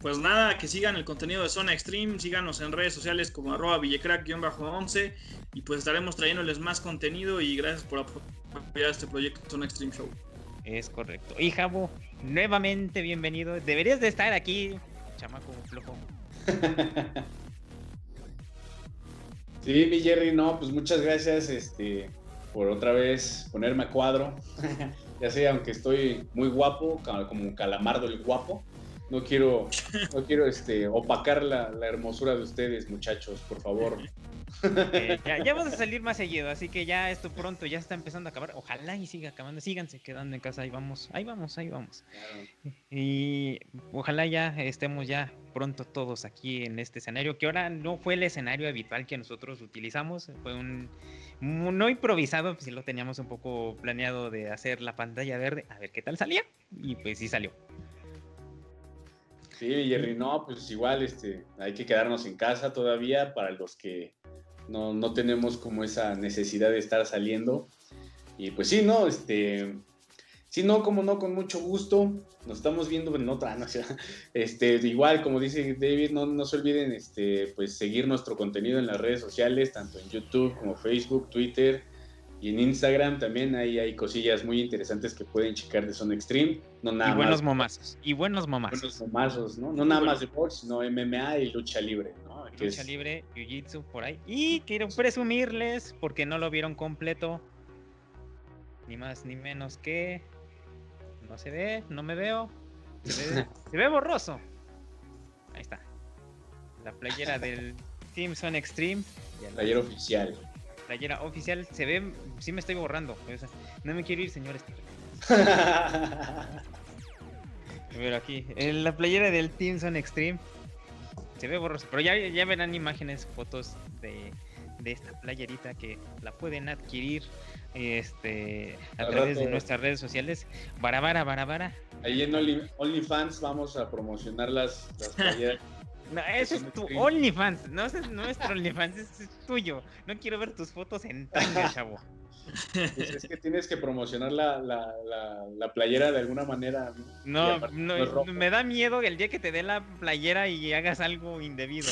Pues nada, que sigan el contenido de Zona Extreme, síganos en redes sociales como @villecrack_11 y pues estaremos trayéndoles más contenido y gracias por apoyar este proyecto Zona Extreme Show. Es correcto. Y Jabo, nuevamente bienvenido. Deberías de estar aquí, chamaco flojo. Sí, mi Jerry, no, pues muchas gracias por otra vez ponerme a cuadro. Ya sé, aunque estoy muy guapo, como Calamardo el guapo, no quiero opacar la hermosura de ustedes, muchachos, por favor. Ya vamos a salir más seguido, así que ya esto pronto ya está empezando a acabar. Ojalá y siga acabando, síganse quedando en casa, ahí vamos. Claro. Y ojalá ya estemos ya pronto todos aquí en este escenario, que ahora no fue el escenario habitual que nosotros utilizamos, fue no improvisado, pues sí lo teníamos un poco planeado de hacer la pantalla verde, a ver qué tal salía, y pues sí salió. Sí, Jerry, no, pues igual hay que quedarnos en casa todavía para los que no tenemos como esa necesidad de estar saliendo. Y pues sí, ¿no? Sí, no, como no, con mucho gusto. Nos estamos viendo en otra, ¿no? O sea, igual, como dice David, no se olviden pues seguir nuestro contenido en las redes sociales, tanto en YouTube como Facebook, Twitter y en Instagram también. Ahí hay cosillas muy interesantes que pueden checar de Zona Extreme. No nada y buenos más, momazos. Buenos momazos, ¿no? No nada más de box, sino MMA y lucha libre, ¿no? Lucha libre, jiu-jitsu, por ahí. Y quiero presumirles, porque no lo vieron completo, ni más ni menos que... No se ve, no me veo. Se ve borroso. Ahí está. La playera del Team Zone Extreme. Playera oficial. Playera oficial. Se ve, sí me estoy borrando. O sea, no me quiero ir, señores. Pero aquí, en la playera del Team Zone Extreme. Se ve borroso. Pero ya verán imágenes, fotos de esta playerita que la pueden adquirir a través de nuestras redes sociales. Barabara. Ahí en OnlyFans vamos a promocionar las playeras. No, ese es tu OnlyFans, no ese es nuestro OnlyFans, ese es tuyo. No quiero ver tus fotos en tanga, chavo. Pues es que tienes que promocionar la playera de alguna manera. No, me da miedo el día que te dé la playera y hagas algo indebido.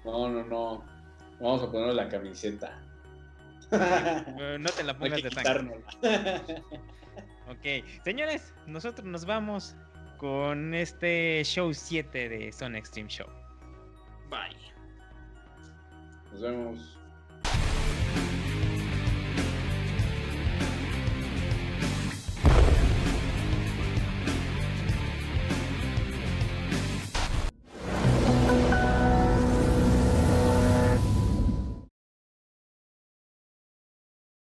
No. Vamos a ponerle la camiseta. No te la pongas de tanga. Ok, señores, nosotros nos vamos con este show 7 de Zona Extreme Show. Bye. Nos vemos.